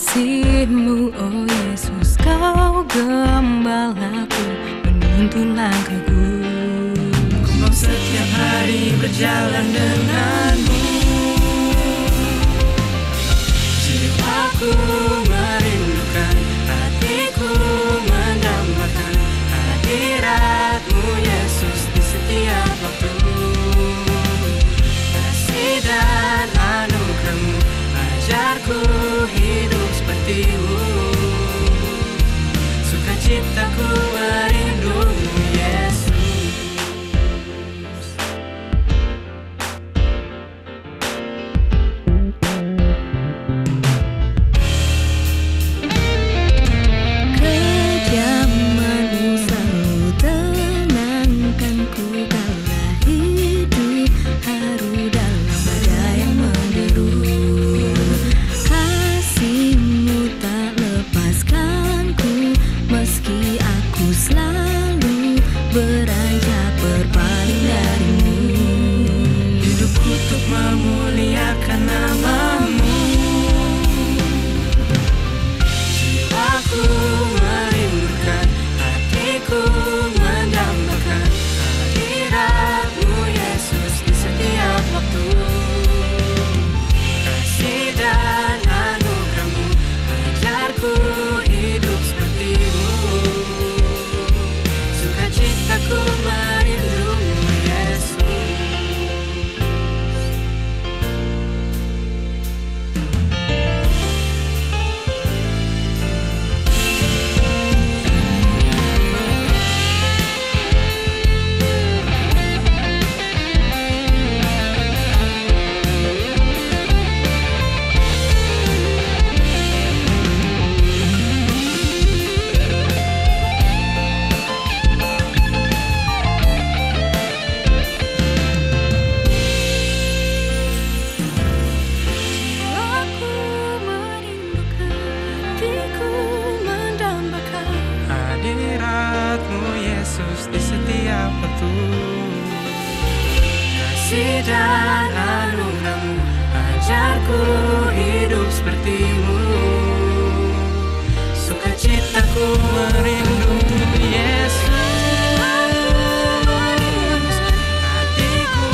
kasih-Mu, oh Yesus, Kau gembalaku, menuntun langkahku. Ku mau setiap hari berjalan dengan-Mu. Jiwaku merindukan, hatiku mendambakan hadirat-Mu Yesus di setiap waktu. Kasih dan anugerah-Mu ajarku hidup seperti-Mu. Sukacitaku merindu-Mu Yesus. Kediaman-Mu selalu tenangkanku kala hidup haru dalam badai yang menderu. Kasih-Mu tak lepaskanku meski aku selalu beranjak berpaling dari-Mu. Hidupku untuk memuliakan nama-Mu. Jiwaku merindukan, hatiku mendambakan hadirat-Mu Yesus di setiap waktu. Kasih dan anugerah-Mu ajarku hidup seperti-Mu. Sukacitaku merindu-Mu Yesus. Aku merindukan, hatiku mendambakan Hadirat-Mu Yesus di setiap waktu. Kasih dan anugerah-Mu ajarku hidup seperti-Mu. Sukacitaku merindu-Mu Yesus. Hatiku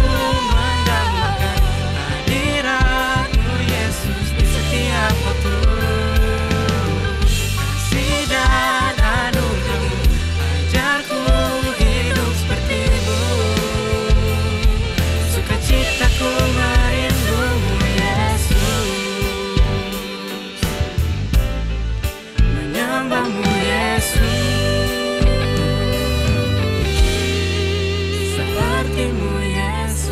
mendambakan hadirat-Mu Yesus di setiap waktu. Kasih dan anugerah-Mu ajarku hidup seperti-Mu. Sukacitaku merindu-Mu Yesus. Menyembah-Mu Yesus. Seperti-Mu Yesus.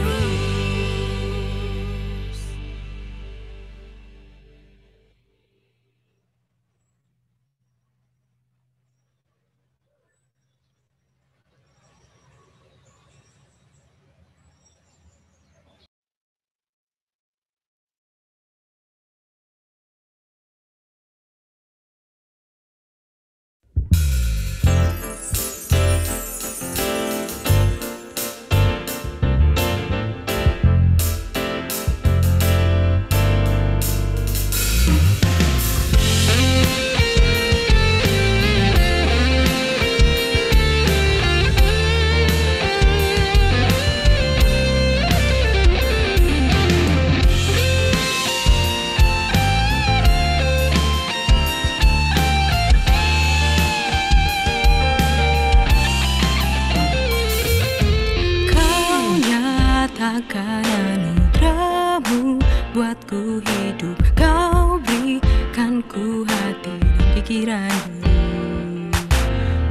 Kau nyatakan anugerah-Mu buatku hidup. Kau berikanku hati dan pikiran-Mu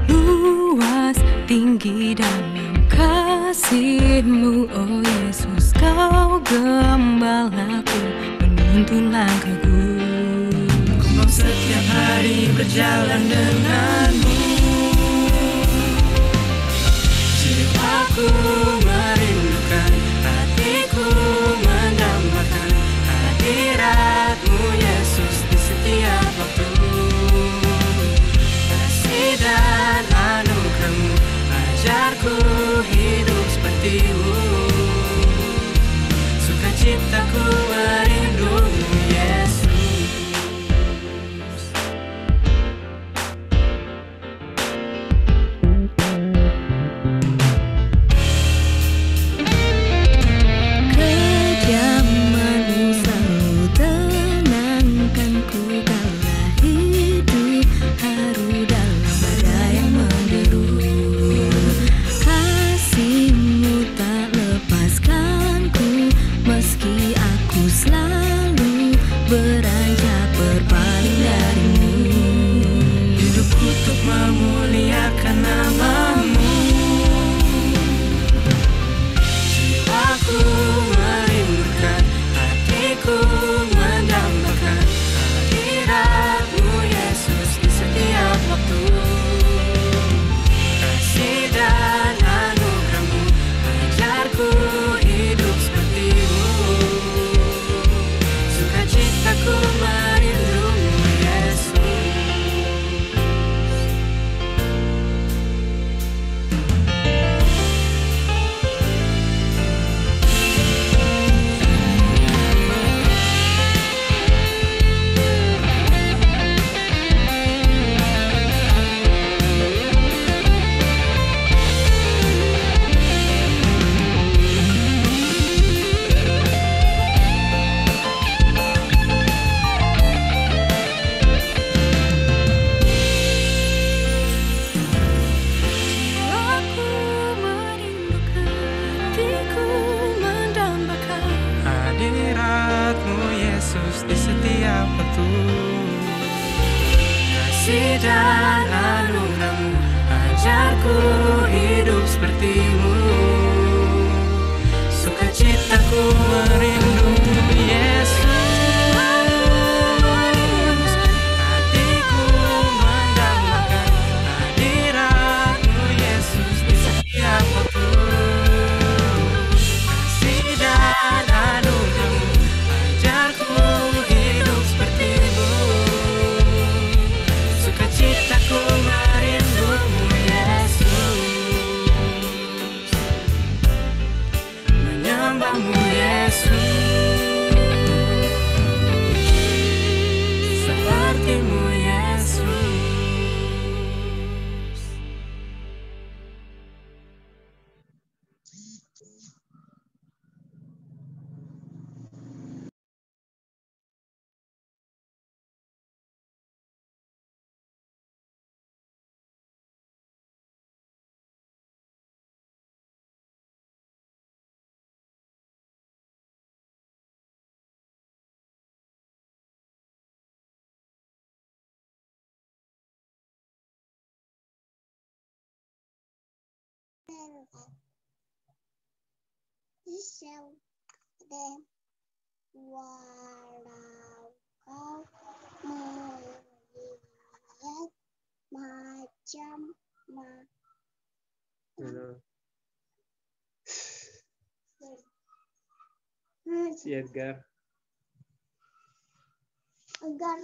luas, tinggi dalam kasih-Mu, oh Yesus, Kau gembalaku, menuntun langkahku. Ku mau setiap hari berjalan dengan-Mu. Jiwaku merindukan, hatiku mendambakan hadirat-Mu Yesus di setiap waktu. Kasih dan anugerah-Mu ajarku hidup seperti-Mu. Sukacitaku merindu-Mu Yesus. waktu. Kasih dan anugerah-Mu, ajarku hidup seperti-Mu. Sukacitaku merindu-Mu Yesus. Hatiku mendambakan hadirat-Mu Yesus di setiap waktu. Kasih dan anugerah-Mu, ajarku hidup seperti-Mu. Sukacitaku merindu-Mu Yesus, menyembah-Mu Yesus, seperti-Mu Yesus. Walau kau melihat macam Si Edgar. Edgar.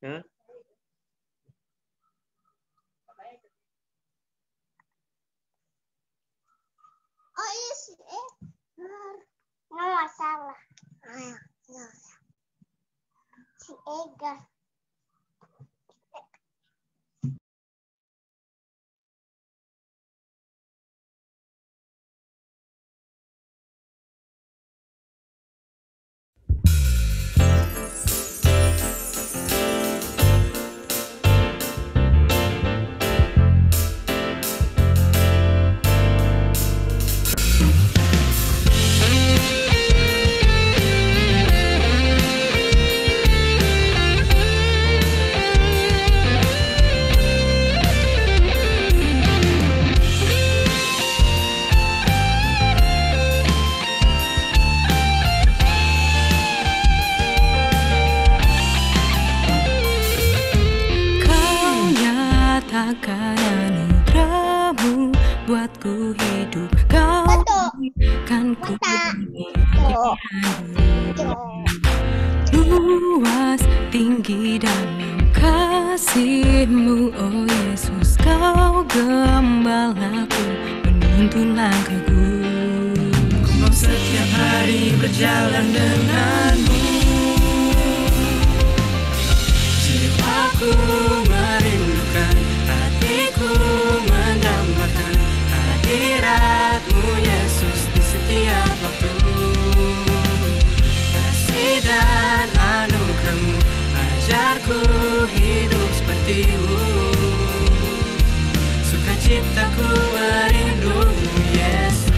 Hah? Oh iya si Edgar. Nggak masalah. Si Edgar. Kau nyatakan anugerah-Mu buatku hidup. Kau kan ku luas, tinggi dalam kasih-Mu, oh Yesus. Kau gembalaku, menuntun langkahku. Ku mau setiap hari berjalan dengan-Mu. Jiwaku merindukan, hatiku mendambakan hadirat-Mu Yesus di setiap waktu. Kasih dan anugerah-Mu, ajarku hidup seperti-Mu. Sukacitaku merindu-Mu Yesus,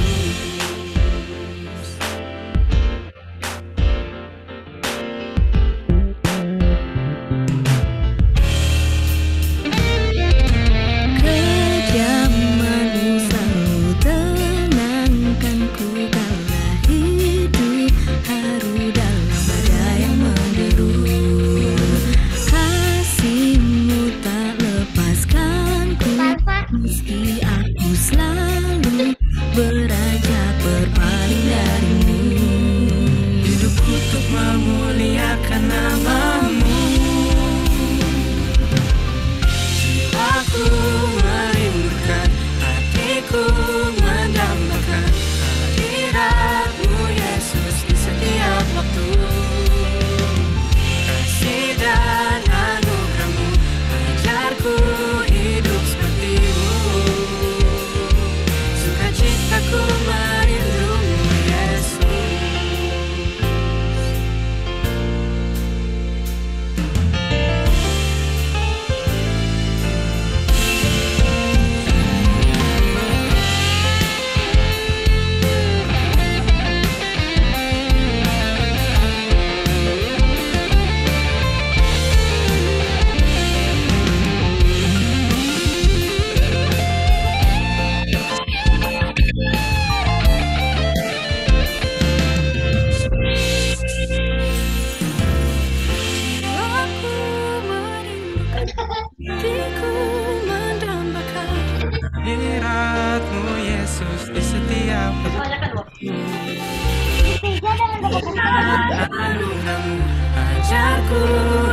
dan anugerahmu, ajarku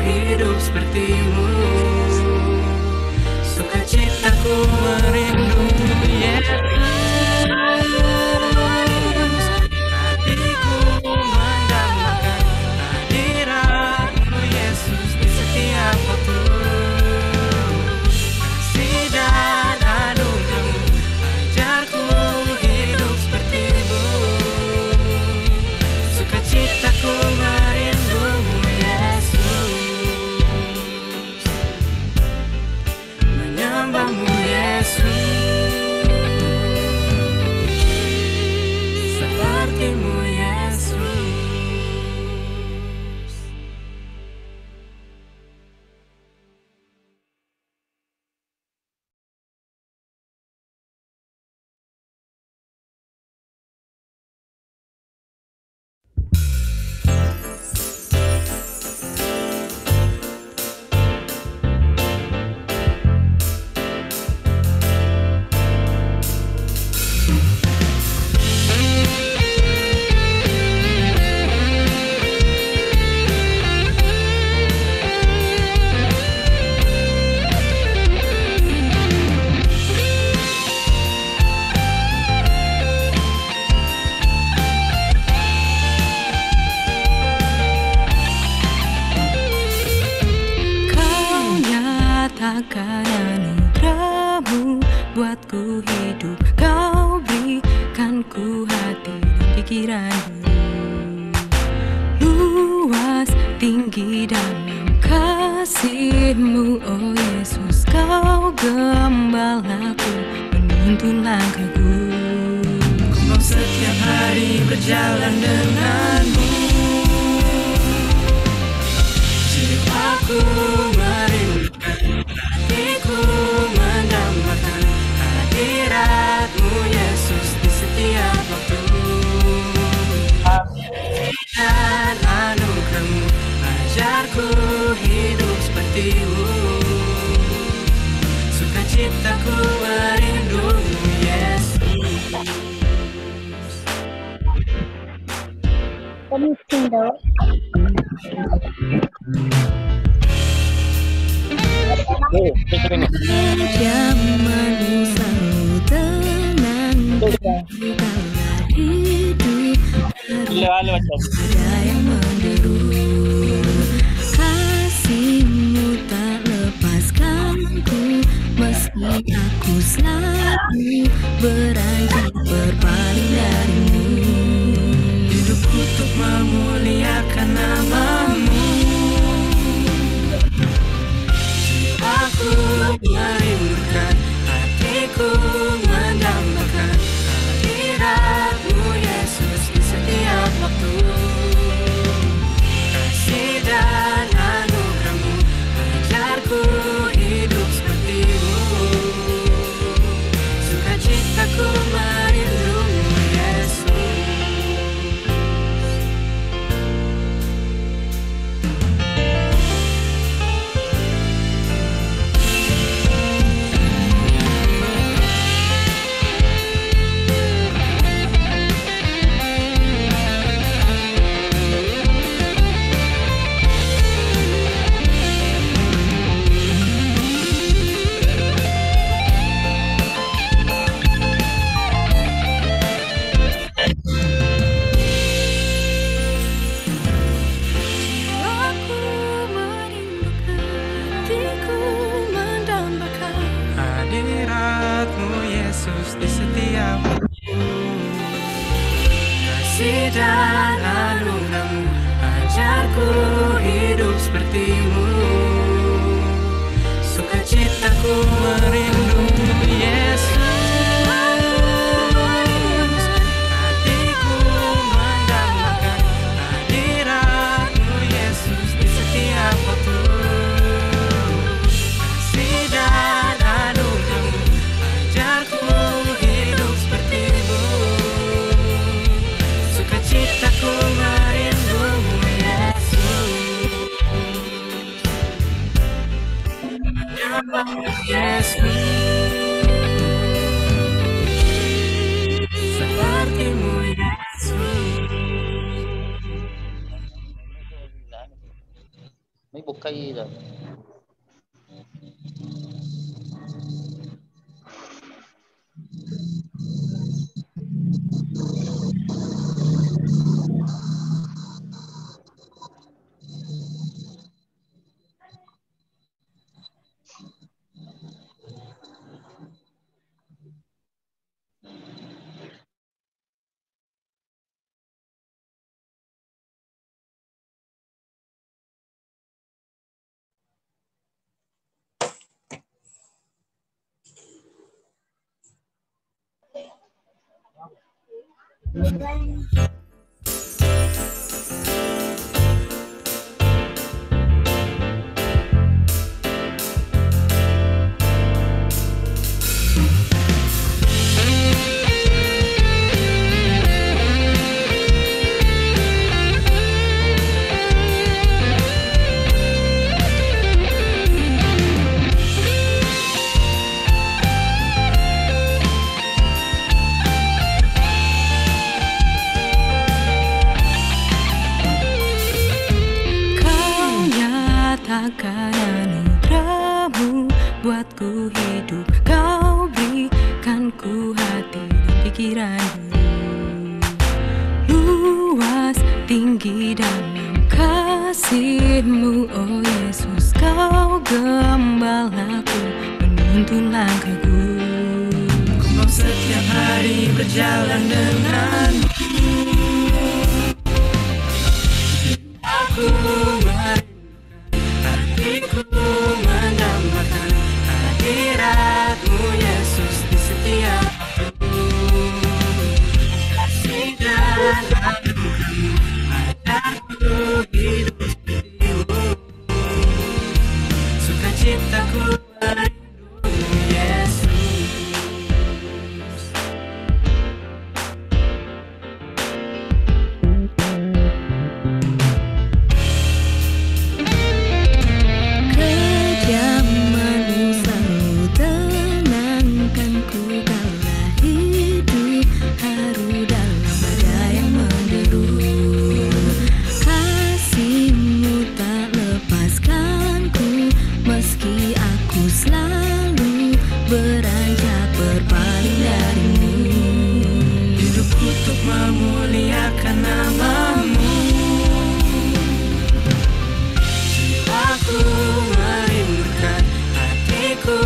hidup sepertimu. Sukacitaku merindu Yesus, hatiku mendambakan hadiratmu Yesus di setiap waktu. Kasih dan anugerahmu, ajarku hidup sepertimu. Sukacitaku merindumu Yesus, menyembahmu Yesus, sepertimu Yesus. Kau nyatakan anugerahmu buatku hidup. Kau berikan ku hati dan pikiranmu. Luas, tinggi dalam kasih-Mu, oh Yesus. Kau gembalaku, menuntun langkahku. Ku mau setiap hari berjalan denganmu. Jiwaku merindukan, hatiku mendambakan hadirat-Mu Yesus di setiap waktu. Dan anugerahmu, ajarku hidup sepertimu. Sukacitaku merindumu Yesus. Jamanmu selalu tenang, bukanlah hidup ada yang menderu. Kasih-Mu tak lepaskanku, meski aku selalu beranjak berpaling dari-Mu. Hidupku untuk memuliakan nama-Mu. Aku merindukan, hatiku mendambakan hadirat-Mu Yesus di setiap waktu. Kasih dan anugerahmu, ajarku hidup sepertimu. Sukacitaku merindumu Yesus. Aku merindukan, hatiku mendambakan Hadirat-Mu Yesus di setiap waktu. Kasih dan anugerahmu, ajarku hidup sepertimu. Sukacitaku merindumu Yesus. Hatiku mendambakan hadirat-Mu Yesus di setiap waktu. Kasih dan anugerahmu, ajarku hidup sepertimu. Sukacitaku merindumu Yesus. Menyembahmu Yesus, sepertimu Yesus. mấy bộ cây rồi. Kau nyatakan anugerahmu buatku hidup. Kau berikan ku hati dan pikiranmu. Luas, tinggi dalam kasih-Mu, oh Yesus. Kau gembalaku, menuntun langkahku. Ku mau setiap hari berjalan denganmu. Aku merindukan, hatiku mendambakan hadirat-Mu Yesus di setiap waktu. Kasih dan anugerah-Mu ajarku hidup seperti-Mu. Sukacitaku merindu-Mu Yesus. Kediaman-Mu selalu tenangkanku kala hidup haru dalam badai yang menderu. Kasih-Mu tak lepaskanku meski aku selalu beranjak berpaling dari-Mu. Hidupku untuk memuliakan nama-Mu. Jiwaku merindukan, hatiku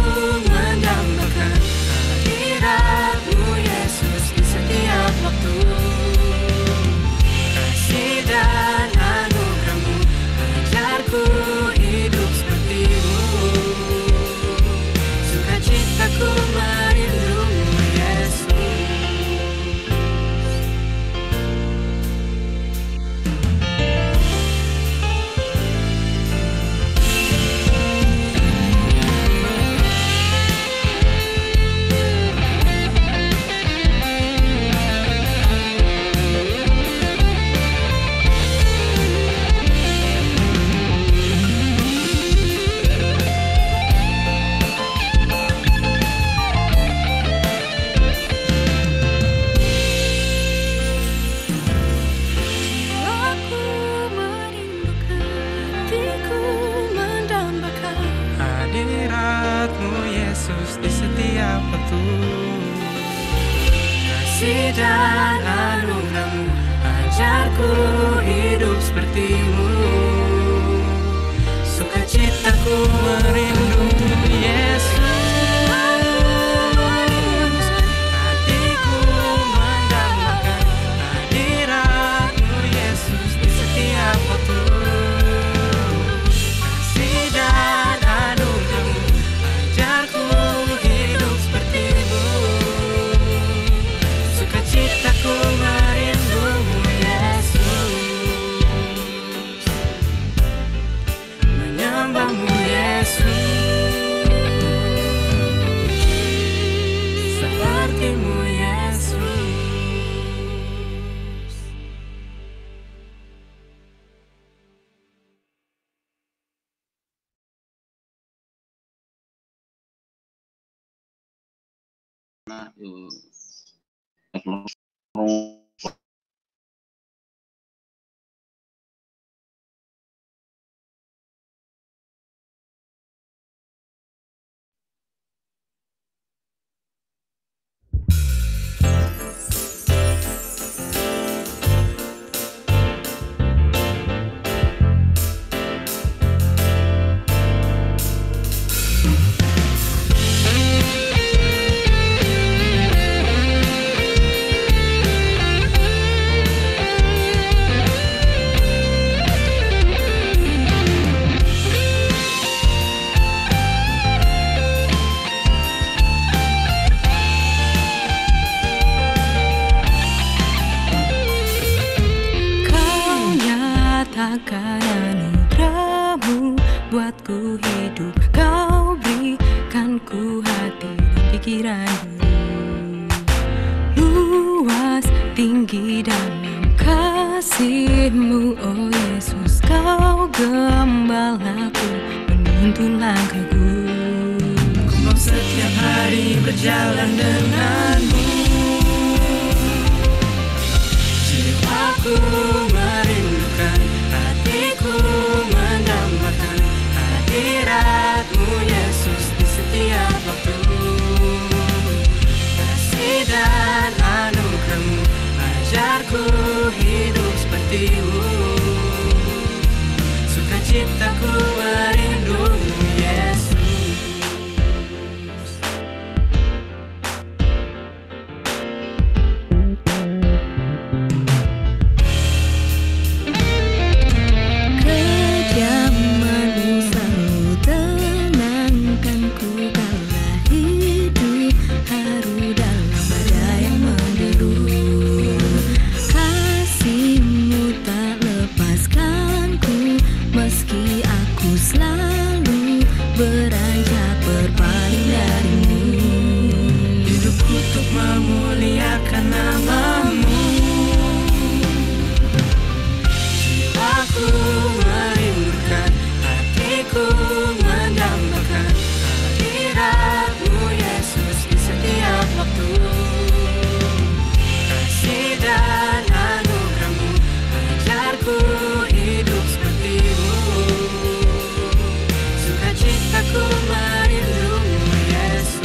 mendambakan hadirat-Mu Yesus di setiap waktu. Kasih dan anugerah-Mu ajarku hidup seperti-Mu. Sukacitaku merindu-Mu Yesus. Aku merindukan, hatiku mendambakan Hadirat-Mu Yesus di setiap waktu. Kasih dan anugerah-Mu ajarku hidup seperti-Mu. Sukacitaku merindu-Mu Yesus. Hatiku mendambakan hadirat-Mu Yesus di setiap waktu. Kasih dan anugerah-Mu ajarku hidup seperti-Mu. Sukacitaku merindu-Mu Yesus. Menyembah-Mu Yesus. Seperti-Mu Yesus. Nah, yuk. nyatakan anugerahmu buatku hidup. Kau berikan ku hati dan pikiranmu, luas, tinggi dalam kasih-Mu, oh Yesus. Kau gembalaku, menuntun langkahku. Ku mau setiap hari berjalan denganmu. Jiwaku merindukan, hatiku mendambakan hadirat-Mu Yesus di setiap waktu. Kasih dan anugerah-Mu ajarku hidup seperti-Mu. Sukacitaku merindu-Mu Yesus. Kediaman-Mu selalu tenangkanku kala hidup haru dalam badai yang menderu. Kasih-Mu tak lepaskanku meski aku selalu beranjak berpaling dari-Mu. Hidupku untuk memuliakan nama-Mu. Jiwaku merindukan, hatiku mendambakan hadirat-Mu Yesus di setiap waktu. Kasih dan anugerah-Mu ajarku hidup seperti-Mu. Sukacitaku merindu-Mu Yesus.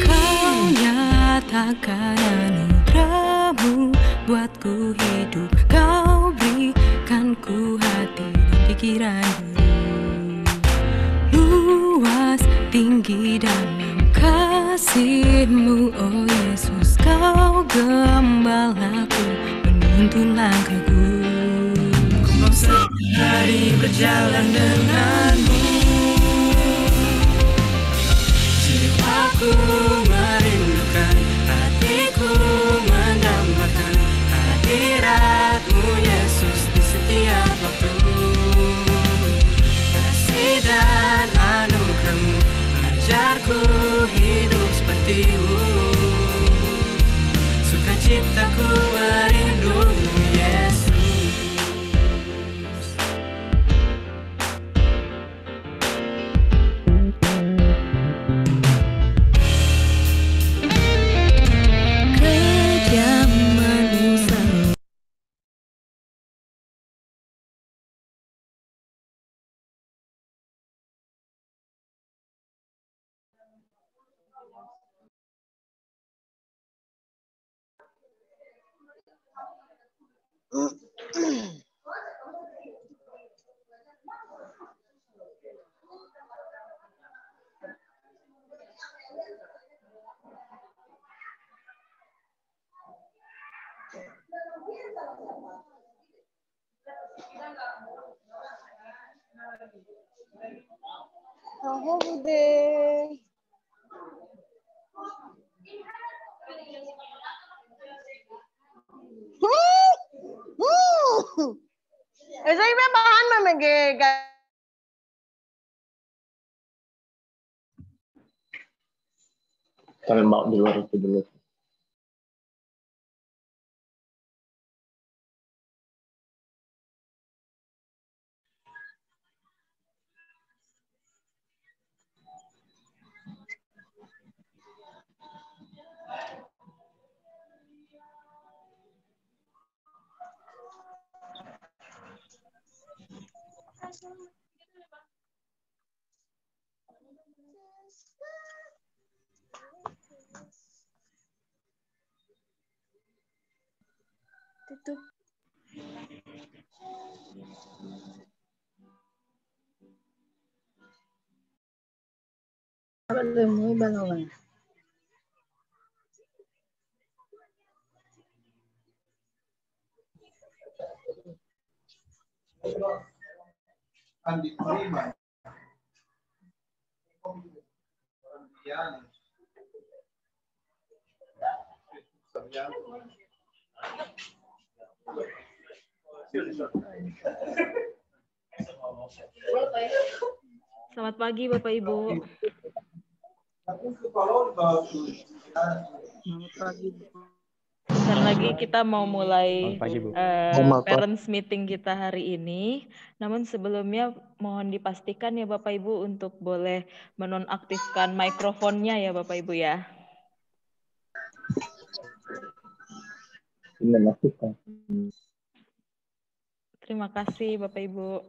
Kau nyatakan anugerah-Mu buatku hidup. Kau berikan ku hati dan pikiranmu, luas, tinggi dalam kasih-Mu, oh Yesus. Kau gembalaku, menuntun langkahku. Ku mau setiap hari berjalan denganmu. Jiwaku merindukan, hatiku mendambakan hadirat-Mu Yesus di setiap waktu. Kasih dan anugerah-Mu ajarku hidup seperti-Mu. Sukacitaku merindu-Mu Yesus. Kediaman-Mu selalu Tahu bude. Saya bahan memang Kalian bawa di luar itu dulu. Tutup. Selamat pagi Bapak Ibu. Bentar lagi kita mau mulai parents meeting kita hari ini. Namun sebelumnya mohon dipastikan ya Bapak Ibu untuk boleh menonaktifkan mikrofonnya ya Bapak Ibu ya. Terima kasih Bapak Ibu.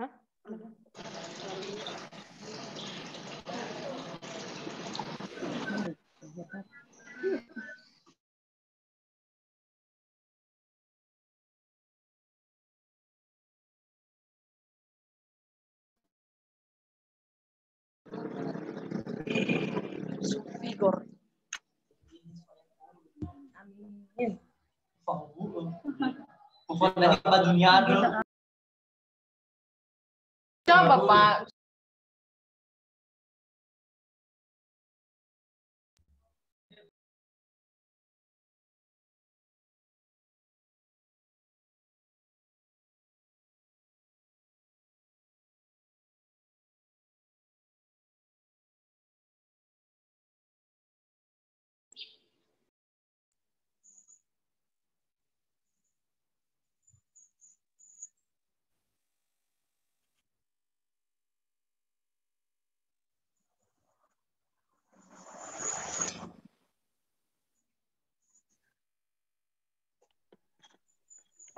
Hah? Vigor. Coba Pak.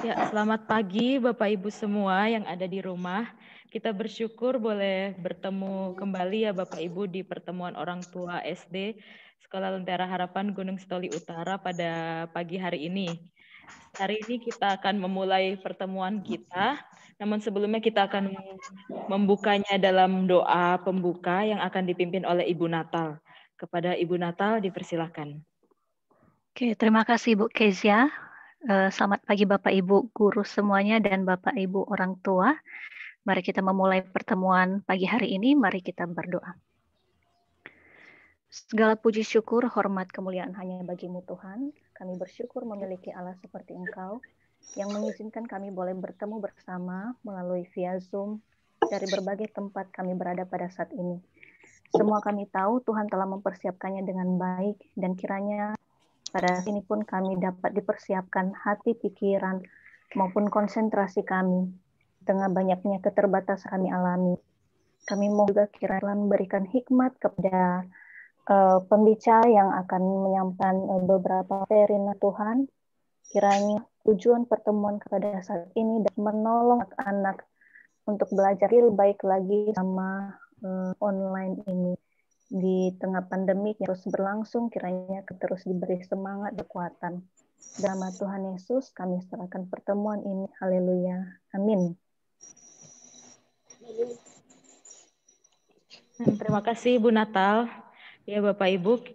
Ya, selamat pagi Bapak Ibu semua yang ada di rumah. Kita bersyukur boleh bertemu kembali ya Bapak Ibu di pertemuan orang tua SD Sekolah Lentera Harapan Gunung Sitoli Utara pada pagi hari ini. Hari ini kita akan memulai pertemuan kita, namun sebelumnya kita akan membukanya dalam doa pembuka yang akan dipimpin oleh Ibu Natal. Kepada Ibu Natal dipersilakan. Oke, terima kasih Bu Kezia. Selamat pagi Bapak Ibu guru semuanya dan Bapak Ibu orang tua. Mari kita memulai pertemuan pagi hari ini, mari kita berdoa. Segala puji syukur, hormat, kemuliaan hanya bagimu Tuhan. Kami bersyukur memiliki Allah seperti Engkau, yang mengizinkan kami boleh bertemu bersama melalui via Zoom dari berbagai tempat kami berada pada saat ini. Semua kami tahu Tuhan telah mempersiapkannya dengan baik, dan kiranya pada sini pun kami dapat dipersiapkan hati, pikiran, maupun konsentrasi kami dengan banyaknya keterbatasan kami alami. Kami mau juga kiranya memberikan hikmat kepada pembicara yang akan menyampaikan beberapa firman Tuhan. Kiranya tujuan pertemuan pada saat ini dan menolong anak-anak untuk belajar lebih baik lagi sama online ini. Di tengah pandemi yang terus berlangsung, kiranya terus diberi semangat dan kekuatan. Dalam nama Tuhan Yesus, kami serahkan pertemuan ini. Haleluya. Amin. Terima kasih Bu Natal. Ya Bapak Ibu,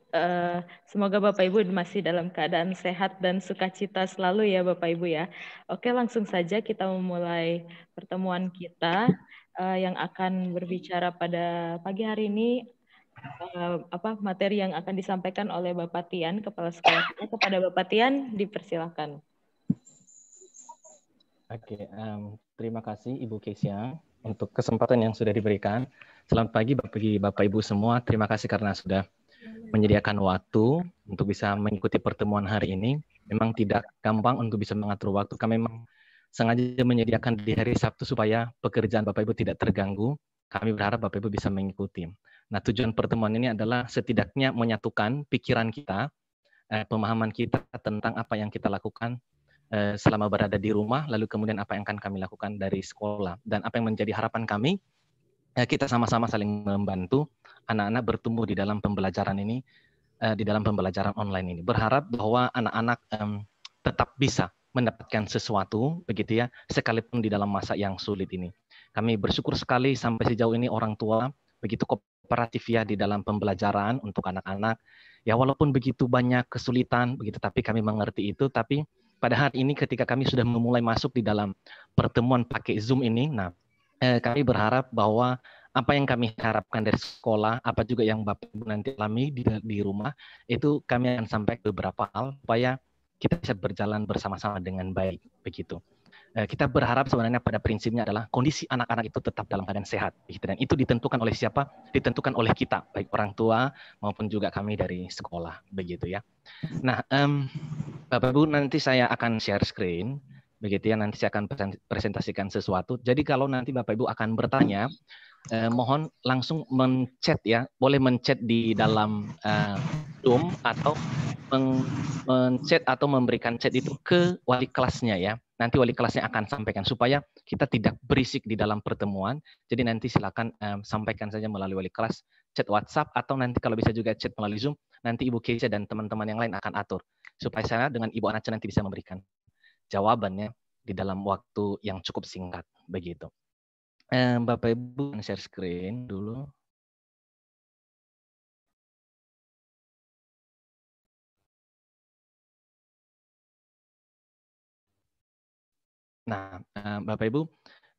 semoga Bapak Ibu masih dalam keadaan sehat dan sukacita selalu ya Bapak Ibu ya. Oke, langsung saja kita memulai pertemuan kita yang akan berbicara pada pagi hari ini. Materi yang akan disampaikan oleh Bapak Tian, Kepala Sekolah kita. Kepada Bapak Tian, dipersilakan. Oke, terima kasih Ibu Kesia untuk kesempatan yang sudah diberikan. Selamat pagi bagi Bapak Ibu semua. Terima kasih karena sudah menyediakan waktu untuk bisa mengikuti pertemuan hari ini. Memang tidak gampang untuk bisa mengatur waktu. Kami memang sengaja menyediakan di hari Sabtu supaya pekerjaan Bapak Ibu tidak terganggu. Kami berharap Bapak Ibu bisa mengikuti. Nah, tujuan pertemuan ini adalah setidaknya menyatukan pikiran kita, pemahaman kita tentang apa yang kita lakukan selama berada di rumah, lalu kemudian apa yang akan kami lakukan dari sekolah. Dan apa yang menjadi harapan kami, kita sama-sama saling membantu anak-anak bertumbuh di dalam pembelajaran ini, di dalam pembelajaran online ini. Berharap bahwa anak-anak tetap bisa mendapatkan sesuatu, begitu ya, sekalipun di dalam masa yang sulit ini. Kami bersyukur sekali sampai sejauh ini orang tua begitu kooperatif ya di dalam pembelajaran untuk anak-anak. Ya walaupun begitu banyak kesulitan, begitu, tapi kami mengerti itu. Tapi pada hari ini ketika kami sudah memulai masuk di dalam pertemuan pakai Zoom ini, nah kami berharap bahwa apa yang kami harapkan dari sekolah, apa juga yang Bapak Ibu nanti alami di rumah, itu kami akan sampaikan beberapa hal supaya kita bisa berjalan bersama-sama dengan baik, begitu. Kita berharap sebenarnya pada prinsipnya adalah kondisi anak-anak itu tetap dalam keadaan sehat, begitu. Dan itu ditentukan oleh siapa? Ditentukan oleh kita, baik orang tua maupun juga kami dari sekolah, begitu ya. Nah, Bapak Ibu nanti saya akan share screen, begitu ya. Nanti saya akan presentasikan sesuatu. Jadi kalau nanti Bapak Ibu akan bertanya, mohon langsung men-chat ya, boleh men-chat di dalam Zoom atau men-chat atau memberikan chat itu ke wali kelasnya ya. Nanti wali kelasnya akan sampaikan supaya kita tidak berisik di dalam pertemuan. Jadi nanti silakan sampaikan saja melalui wali kelas, chat WhatsApp atau nanti kalau bisa juga chat melalui Zoom. Nanti Ibu Keisha dan teman-teman yang lain akan atur supaya saya dengan Ibu Anacha nanti bisa memberikan jawabannya di dalam waktu yang cukup singkat begitu. Bapak Ibu share screen dulu. Nah, Bapak Ibu,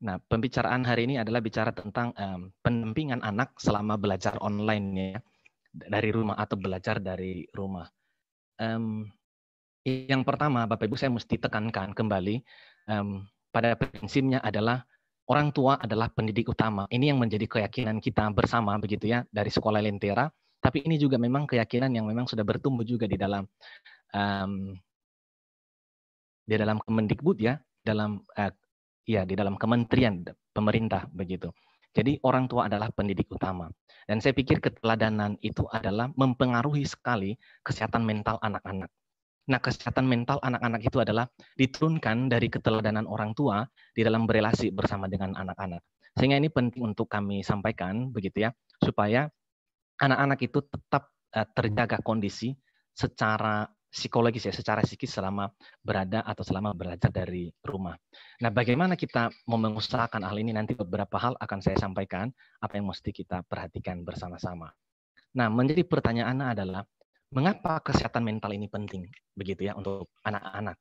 nah pembicaraan hari ini adalah bicara tentang pendampingan anak selama belajar online ya, dari rumah atau belajar dari rumah. Yang pertama, Bapak Ibu, saya mesti tekankan kembali pada prinsipnya adalah orang tua adalah pendidik utama. Ini yang menjadi keyakinan kita bersama begitu ya dari Sekolah Lentera. Tapi ini juga memang keyakinan yang memang sudah bertumbuh juga di dalam Kemendikbud ya, di dalam kementerian pemerintah begitu. Jadi orang tua adalah pendidik utama. Dan saya pikir keteladanan itu adalah mempengaruhi sekali kesehatan mental anak-anak. Nah, kesehatan mental anak-anak itu adalah diturunkan dari keteladanan orang tua di dalam berelasi bersama dengan anak-anak. Sehingga ini penting untuk kami sampaikan begitu ya, supaya anak-anak itu tetap terjaga kondisi secara psikologis ya, secara psikis selama berada atau selama belajar dari rumah. Nah, bagaimana kita mau mengusahakan hal ini, nanti beberapa hal akan saya sampaikan apa yang mesti kita perhatikan bersama-sama. Nah, menjadi pertanyaannya adalah mengapa kesehatan mental ini penting begitu ya untuk anak-anak.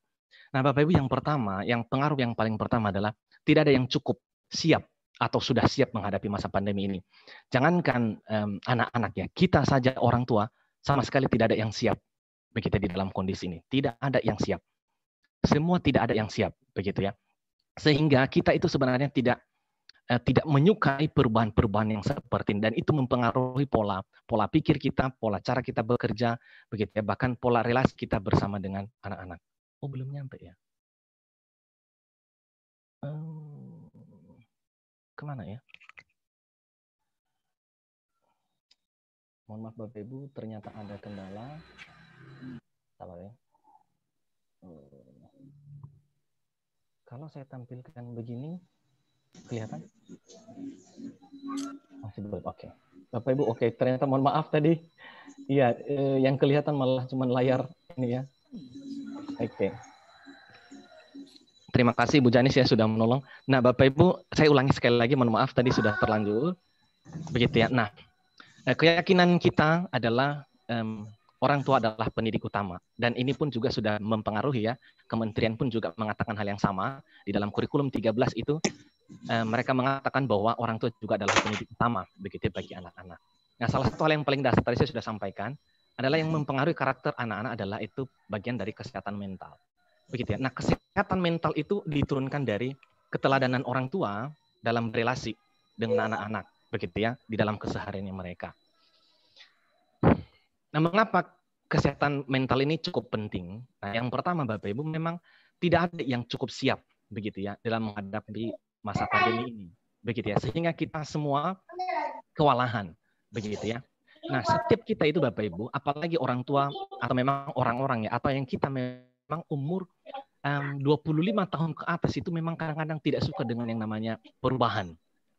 Nah, Bapak Ibu, yang pertama, yang pengaruh yang paling pertama adalah tidak ada yang cukup siap atau sudah siap menghadapi masa pandemi ini. Jangankan anak-anak ya, kita saja orang tua sama sekali tidak ada yang siap begitu di dalam kondisi ini. Tidak ada yang siap. Semua tidak ada yang siap begitu ya. Sehingga kita itu sebenarnya tidak menyukai perubahan-perubahan yang seperti ini, dan itu mempengaruhi pola pikir kita, pola cara kita bekerja, begitu ya, bahkan pola relasi kita bersama dengan anak-anak. Oh, belum nyampe ya? Kemana ya? Mohon maaf Bapak Ibu, ternyata ada kendala. Salah ya. Kalau saya tampilkan begini, kelihatan? Masih belum, oke. Bapak Ibu, oke. Ternyata mohon maaf tadi. Iya, yang kelihatan malah cuma layar ini ya. Oke. Terima kasih Bu Janis ya sudah menolong. Nah Bapak Ibu, saya ulangi sekali lagi, mohon maaf tadi sudah terlanjur. Begitu ya. Nah, keyakinan kita adalah orang tua adalah pendidik utama. Dan ini pun juga sudah mempengaruhi ya. Kementerian pun juga mengatakan hal yang sama. Di dalam kurikulum 13 itu, mereka mengatakan bahwa orang tua juga adalah pendidik utama begitu bagi anak-anak. Nah, salah satu hal yang paling dasar tadi saya sudah sampaikan adalah yang mempengaruhi karakter anak-anak adalah itu bagian dari kesehatan mental. Begitu ya. Nah, kesehatan mental itu diturunkan dari keteladanan orang tua dalam relasi dengan anak-anak, begitu ya, di dalam kesehariannya mereka. Nah, mengapa kesehatan mental ini cukup penting? Nah, yang pertama Bapak Ibu memang tidak ada yang cukup siap begitu ya dalam menghadapi masa pandemi ini. Begitu ya. Sehingga kita semua kewalahan, begitu ya. Nah, setiap kita itu Bapak Ibu, apalagi orang tua atau memang orang-orang ya atau yang kita memang umur 25 tahun ke atas itu memang kadang-kadang tidak suka dengan yang namanya perubahan.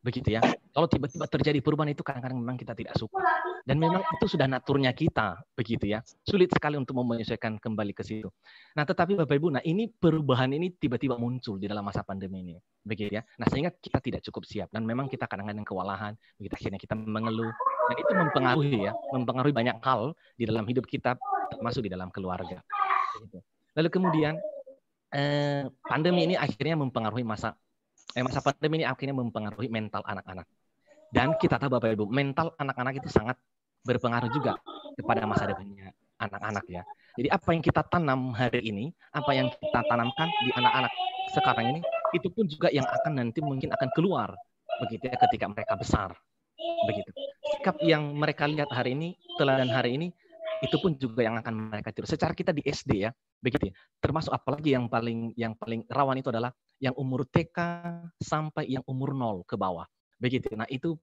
Begitu ya. Kalau tiba-tiba terjadi perubahan itu kadang-kadang memang kita tidak suka. Dan memang itu sudah naturnya kita, begitu ya. Sulit sekali untuk menyesuaikan kembali ke situ. Nah, tetapi Bapak Ibu, nah ini perubahan ini tiba-tiba muncul di dalam masa pandemi ini, begitu ya. Nah, sehingga kita tidak cukup siap dan memang kita kadang-kadang kewalahan, begitu akhirnya kita mengeluh. Dan itu mempengaruhi banyak hal di dalam hidup kita, termasuk di dalam keluarga. Begitu. Lalu kemudian pandemi ini akhirnya mempengaruhi masa pandemi ini akhirnya mempengaruhi mental anak-anak. Dan kita tahu Bapak Ibu, mental anak-anak itu sangat berpengaruh juga kepada masa depannya anak-anak ya. Jadi apa yang kita tanam hari ini, apa yang kita tanamkan di anak-anak sekarang ini, itu pun juga yang akan nanti mungkin akan keluar begitu ya ketika mereka besar. Begitu. Sikap yang mereka lihat hari ini, teladan hari ini, itu pun juga yang akan mereka tiru. Secara kita di SD ya, begitu ya. Termasuk apalagi yang paling rawan itu adalah yang umur TK sampai yang umur 0 ke bawah. Begitu. Nah, itu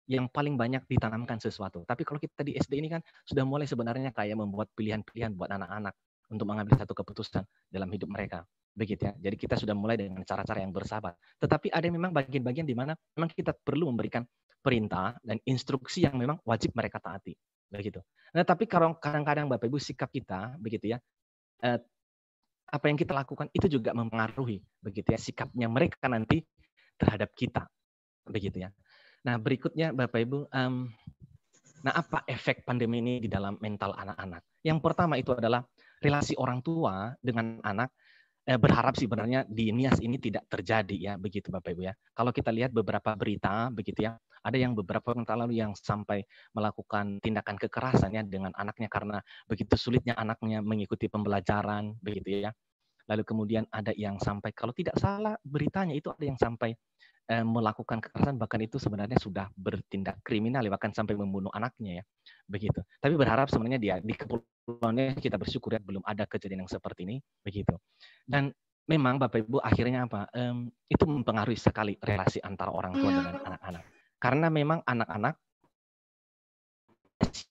yang paling banyak ditanamkan sesuatu. Tapi kalau kita di SD ini kan sudah mulai sebenarnya kayak membuat pilihan-pilihan buat anak-anak untuk mengambil satu keputusan dalam hidup mereka. Begitu ya. Jadi kita sudah mulai dengan cara-cara yang bersahabat. Tetapi ada memang bagian-bagian di mana memang kita perlu memberikan perintah dan instruksi yang memang wajib mereka taati. Begitu. Nah, tapi kalau kadang-kadang Bapak Ibu sikap kita begitu ya, apa yang kita lakukan itu juga mempengaruhi begitu ya sikapnya mereka nanti terhadap kita, begitu ya. Nah, berikutnya Bapak Ibu, nah apa efek pandemi ini di dalam mental anak-anak? Yang pertama itu adalah relasi orang tua dengan anak. Berharap sebenarnya di NIAS ini tidak terjadi ya, begitu Bapak Ibu ya. Kalau kita lihat beberapa berita begitu ya, ada yang beberapa tahun lalu yang sampai melakukan tindakan kekerasan ya dengan anaknya karena begitu sulitnya anaknya mengikuti pembelajaran begitu ya. Lalu kemudian ada yang sampai kalau tidak salah beritanya itu ada yang sampai melakukan kekerasan bahkan itu sebenarnya sudah bertindak kriminal bahkan sampai membunuh anaknya ya. Begitu. Tapi berharap sebenarnya di kepulauannya kita bersyukur ya belum ada kejadian yang seperti ini begitu. Dan memang Bapak Ibu akhirnya apa? Itu mempengaruhi sekali relasi antara orang tua dengan anak-anak. Karena memang anak-anak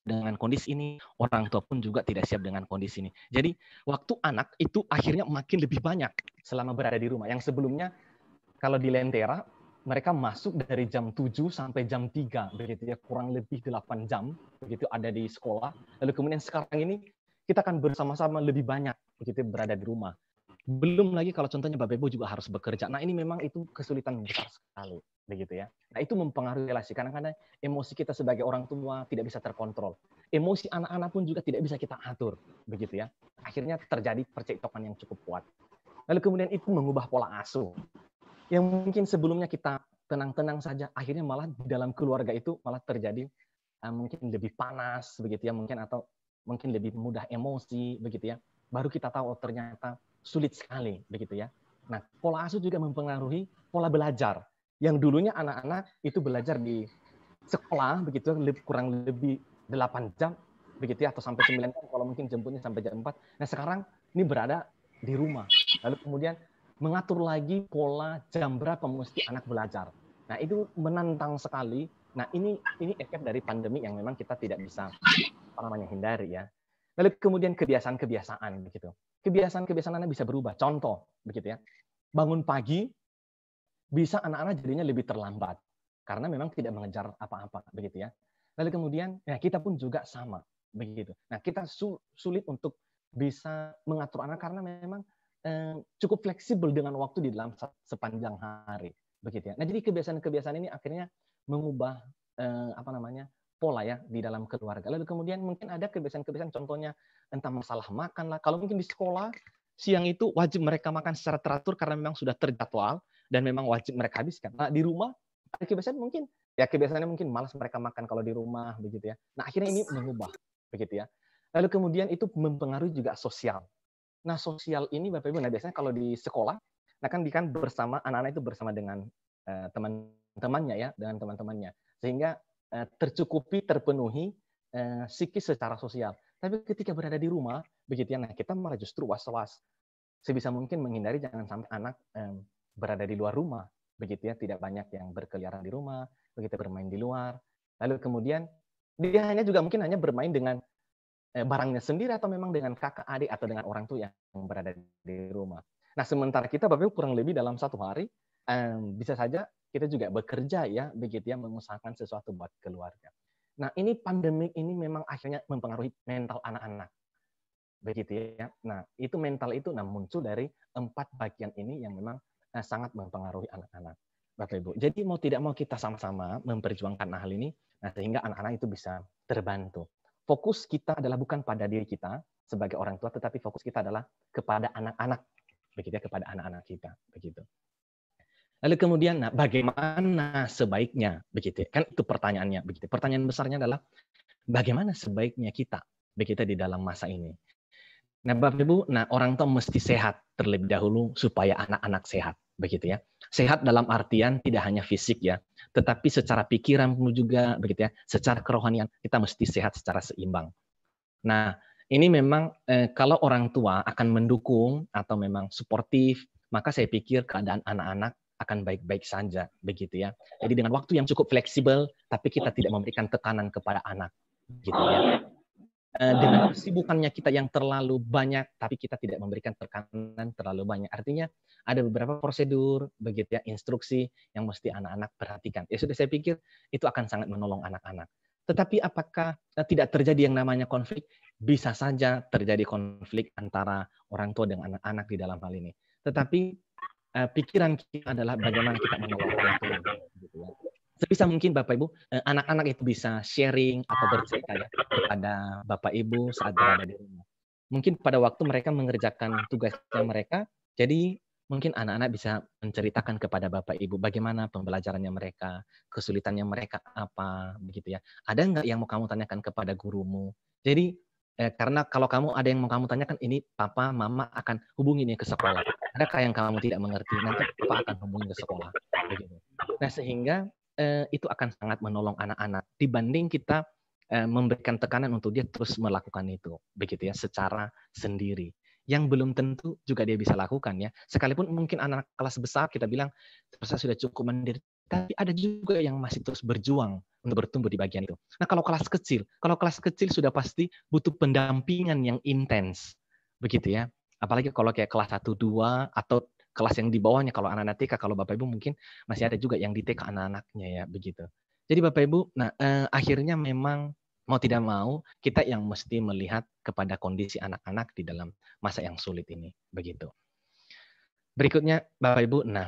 dengan kondisi ini, orang tua pun juga tidak siap dengan kondisi ini. Jadi waktu anak itu akhirnya makin lebih banyak selama berada di rumah. Yang sebelumnya kalau di Lentera mereka masuk dari jam 7 sampai jam 3 begitu ya, kurang lebih 8 jam begitu ada di sekolah. Lalu kemudian sekarang ini kita akan bersama-sama lebih banyak begitu berada di rumah. Belum lagi kalau contohnya Bapak Ibu juga harus bekerja. Nah, ini memang itu kesulitan besar sekali begitu ya. Nah, itu mempengaruhi relasi. Kadang-kadang emosi kita sebagai orang tua tidak bisa terkontrol. Emosi anak-anak pun juga tidak bisa kita atur begitu ya. Akhirnya terjadi percekcokan yang cukup kuat. Lalu kemudian itu mengubah pola asuh. Yang mungkin sebelumnya kita tenang-tenang saja, akhirnya malah di dalam keluarga itu malah terjadi mungkin lebih panas begitu ya, mungkin atau mungkin lebih mudah emosi begitu ya. Baru kita tahu ternyata sulit sekali begitu ya. Nah, pola asuh juga mempengaruhi pola belajar. Yang dulunya anak-anak itu belajar di sekolah begitu kurang lebih 8 jam begitu ya atau sampai 9 jam kalau mungkin jemputnya sampai jam 4. Nah, sekarang ini berada di rumah. Lalu kemudian mengatur lagi pola jam berapa mesti anak belajar. Nah, itu menantang sekali Nah, ini efek dari pandemi yang memang kita tidak bisa hindari ya. Lalu kemudian kebiasaan-kebiasaan begitu. Kebiasaan-kebiasaan anak bisa berubah. Contoh begitu ya. Bangun pagi bisa anak-anak jadinya lebih terlambat karena memang tidak mengejar apa-apa begitu ya. Lalu kemudian ya kita pun juga sama begitu. Nah, kita sulit untuk bisa mengatur anak karena memang cukup fleksibel dengan waktu di dalam sepanjang hari begitu ya. Nah, jadi kebiasaan-kebiasaan ini akhirnya mengubah pola ya di dalam keluarga. Lalu kemudian mungkin ada kebiasaan-kebiasaan, contohnya entah masalah makan lah. Kalau mungkin di sekolah siang itu wajib mereka makan secara teratur karena memang sudah terjadwal dan memang wajib mereka habiskan. Nah, di rumah ada kebiasaan mungkin ya kebiasaannya mungkin malas mereka makan kalau di rumah begitu ya. Nah, akhirnya ini mengubah begitu ya. Lalu kemudian itu mempengaruhi juga sosial. Nah, sosial ini Bapak Ibu, nah biasanya kalau di sekolah, nah kan bersama anak-anak itu bersama dengan teman-temannya ya, dengan teman-temannya. Sehingga tercukupi, terpenuhi psikis secara sosial. Tapi ketika berada di rumah, begitu ya, nah kita malah justru was-was. Sebisa mungkin menghindari jangan sampai anak berada di luar rumah, begitu ya, tidak banyak yang berkeliaran di rumah, begitu bermain di luar. Lalu kemudian dia juga mungkin hanya bermain dengan barangnya sendiri atau memang dengan kakak adik atau dengan orang tua yang berada di rumah. Nah, sementara kita Bapak Ibu kurang lebih dalam satu hari bisa saja kita juga bekerja ya, begitu ya, mengusahakan sesuatu buat keluarga. Nah, ini pandemi ini memang akhirnya mempengaruhi mental anak-anak. Begitu ya. Nah, itu mental itu muncul dari 4 bagian ini yang memang sangat mempengaruhi anak-anak. Bapak Ibu. Jadi mau tidak mau kita sama-sama memperjuangkan hal ini, nah sehingga anak-anak itu bisa terbantu. Fokus kita adalah bukan pada diri kita sebagai orang tua, tetapi fokus kita adalah kepada anak-anak. Begitu ya, kepada anak-anak kita. Begitu. Lalu kemudian, nah, bagaimana sebaiknya, begitu? Kan itu pertanyaannya, begitu. Pertanyaan besarnya adalah bagaimana sebaiknya kita, begitu di dalam masa ini. Nah, Bapak Ibu, nah orang tua mesti sehat terlebih dahulu supaya anak-anak sehat, begitu ya. Sehat dalam artian tidak hanya fisik ya, tetapi secara pikiran pun juga, begitu ya. Secara kerohanian kita mesti sehat secara seimbang. Nah, ini memang kalau orang tua akan mendukung atau memang suportif, maka saya pikir keadaan anak-anak akan baik-baik saja, begitu ya. Jadi dengan waktu yang cukup fleksibel, tapi kita tidak memberikan tekanan kepada anak, gitu ya. Dengan kesibukannya kita yang terlalu banyak, tapi kita tidak memberikan tekanan terlalu banyak. Artinya ada beberapa prosedur, begitu ya, instruksi yang mesti anak-anak perhatikan. Ya sudah, saya pikir itu akan sangat menolong anak-anak. Tetapi apakah tidak terjadi yang namanya konflik? Bisa saja terjadi konflik antara orang tua dengan anak-anak di dalam hal ini. Tetapi pikiran kita adalah bagaimana kita menolong orang tua, gitu ya. Sebisa mungkin Bapak Ibu, anak-anak itu bisa sharing atau bercerita ya kepada Bapak Ibu saat berada di rumah. Mungkin pada waktu mereka mengerjakan tugasnya mereka, jadi mungkin anak-anak bisa menceritakan kepada Bapak Ibu bagaimana pembelajarannya mereka, kesulitannya mereka apa, begitu ya. Ada nggak yang mau kamu tanyakan kepada gurumu? Jadi karena kalau kamu ada yang mau kamu tanyakan, ini papa, mama akan hubungi nih ke sekolah. Adakah yang kamu tidak mengerti? Nanti papa akan hubungi ke sekolah. Begitu. Nah, sehingga itu akan sangat menolong anak-anak dibanding kita memberikan tekanan untuk dia terus melakukan itu, begitu ya, secara sendiri. Yang belum tentu juga dia bisa lakukan ya. Sekalipun mungkin anak kelas besar kita bilang saya sudah cukup mandiri, tapi ada juga yang masih terus berjuang untuk bertumbuh di bagian itu. Nah, kalau kelas kecil sudah pasti butuh pendampingan yang intens, begitu ya. Apalagi kalau kayak kelas 1, 2 atau kelas yang di bawahnya, kalau anak-anak TK, kalau Bapak Ibu mungkin masih ada juga yang di TK anak-anaknya ya, begitu. Jadi Bapak Ibu, nah akhirnya memang mau tidak mau kita yang mesti melihat kepada kondisi anak-anak di dalam masa yang sulit ini, begitu. Berikutnya Bapak Ibu, nah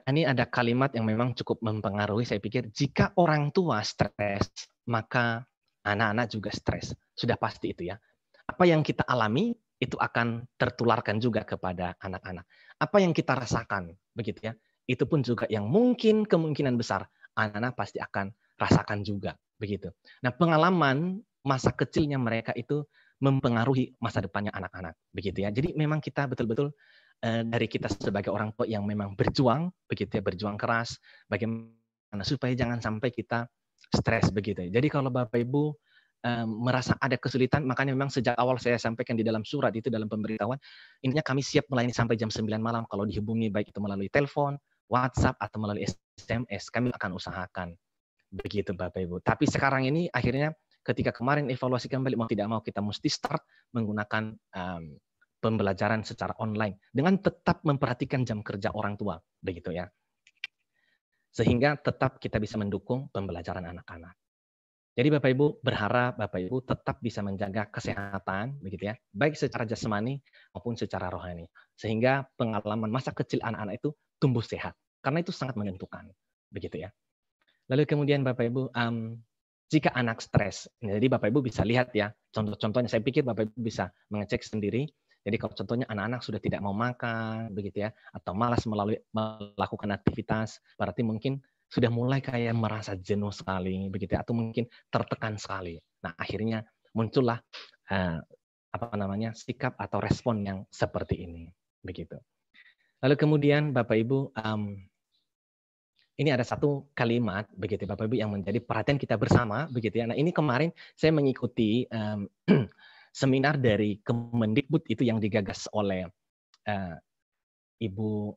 ini ada kalimat yang memang cukup mempengaruhi, saya pikir jika orang tua stres, maka anak-anak juga stres. Sudah pasti itu ya. Apa yang kita alami itu akan tertularkan juga kepada anak-anak. Apa yang kita rasakan, begitu ya, itu pun juga yang mungkin kemungkinan besar anak-anak pasti akan rasakan juga, begitu. Nah, pengalaman masa kecilnya mereka itu mempengaruhi masa depannya anak-anak, begitu ya. Jadi memang kita betul-betul dari kita sebagai orang tua yang memang berjuang, begitu ya, berjuang keras, bagaimana supaya jangan sampai kita stres, begitu. Jadi kalau Bapak Ibu merasa ada kesulitan, makanya memang sejak awal saya sampaikan di dalam surat itu, dalam pemberitahuan, intinya kami siap melayani sampai jam 9 malam kalau dihubungi, baik itu melalui telepon, WhatsApp, atau melalui SMS, kami akan usahakan. begitu Bapak Ibu. Tapi sekarang ini akhirnya ketika kemarin evaluasi kembali, mau tidak mau kita mesti start menggunakan pembelajaran secara online dengan tetap memperhatikan jam kerja orang tua, begitu ya. Sehingga tetap kita bisa mendukung pembelajaran anak-anak. Jadi Bapak Ibu berharap Bapak Ibu tetap bisa menjaga kesehatan, begitu ya, baik secara jasmani maupun secara rohani, sehingga pengalaman masa kecil anak-anak itu tumbuh sehat, karena itu sangat menentukan, begitu ya. Lalu kemudian Bapak Ibu, jika anak stres, jadi Bapak Ibu bisa lihat ya, contoh-contohnya, saya pikir Bapak Ibu bisa mengecek sendiri. Jadi kalau contohnya anak-anak sudah tidak mau makan, begitu ya, atau malas melakukan aktivitas, berarti mungkin sudah mulai kayak merasa jenuh sekali, begitu ya, atau mungkin tertekan sekali. Nah, akhirnya muncullah sikap atau respon yang seperti ini, begitu. Lalu kemudian Bapak Ibu, ini ada satu kalimat, begitu Bapak Ibu, yang menjadi perhatian kita bersama, begitu ya. Nah, ini kemarin saya mengikuti seminar dari Kemendikbud itu yang digagas oleh Ibu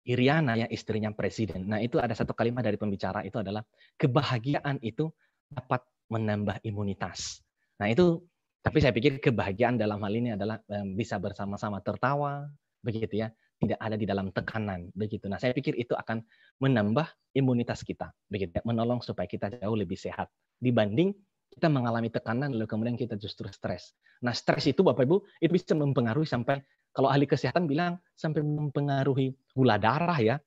Iriana, ya, istrinya Presiden. Nah, itu ada satu kalimat dari pembicara, itu adalah kebahagiaan itu dapat menambah imunitas. Nah, itu, tapi saya pikir kebahagiaan dalam hal ini adalah bisa bersama-sama tertawa, begitu ya, tidak ada di dalam tekanan, begitu. Nah, saya pikir itu akan menambah imunitas kita, begitu, menolong supaya kita jauh lebih sehat dibanding kita mengalami tekanan lalu kemudian kita justru stres. Nah, stres itu Bapak Ibu itu bisa mempengaruhi sampai, kalau ahli kesehatan bilang sampai mempengaruhi gula darah ya,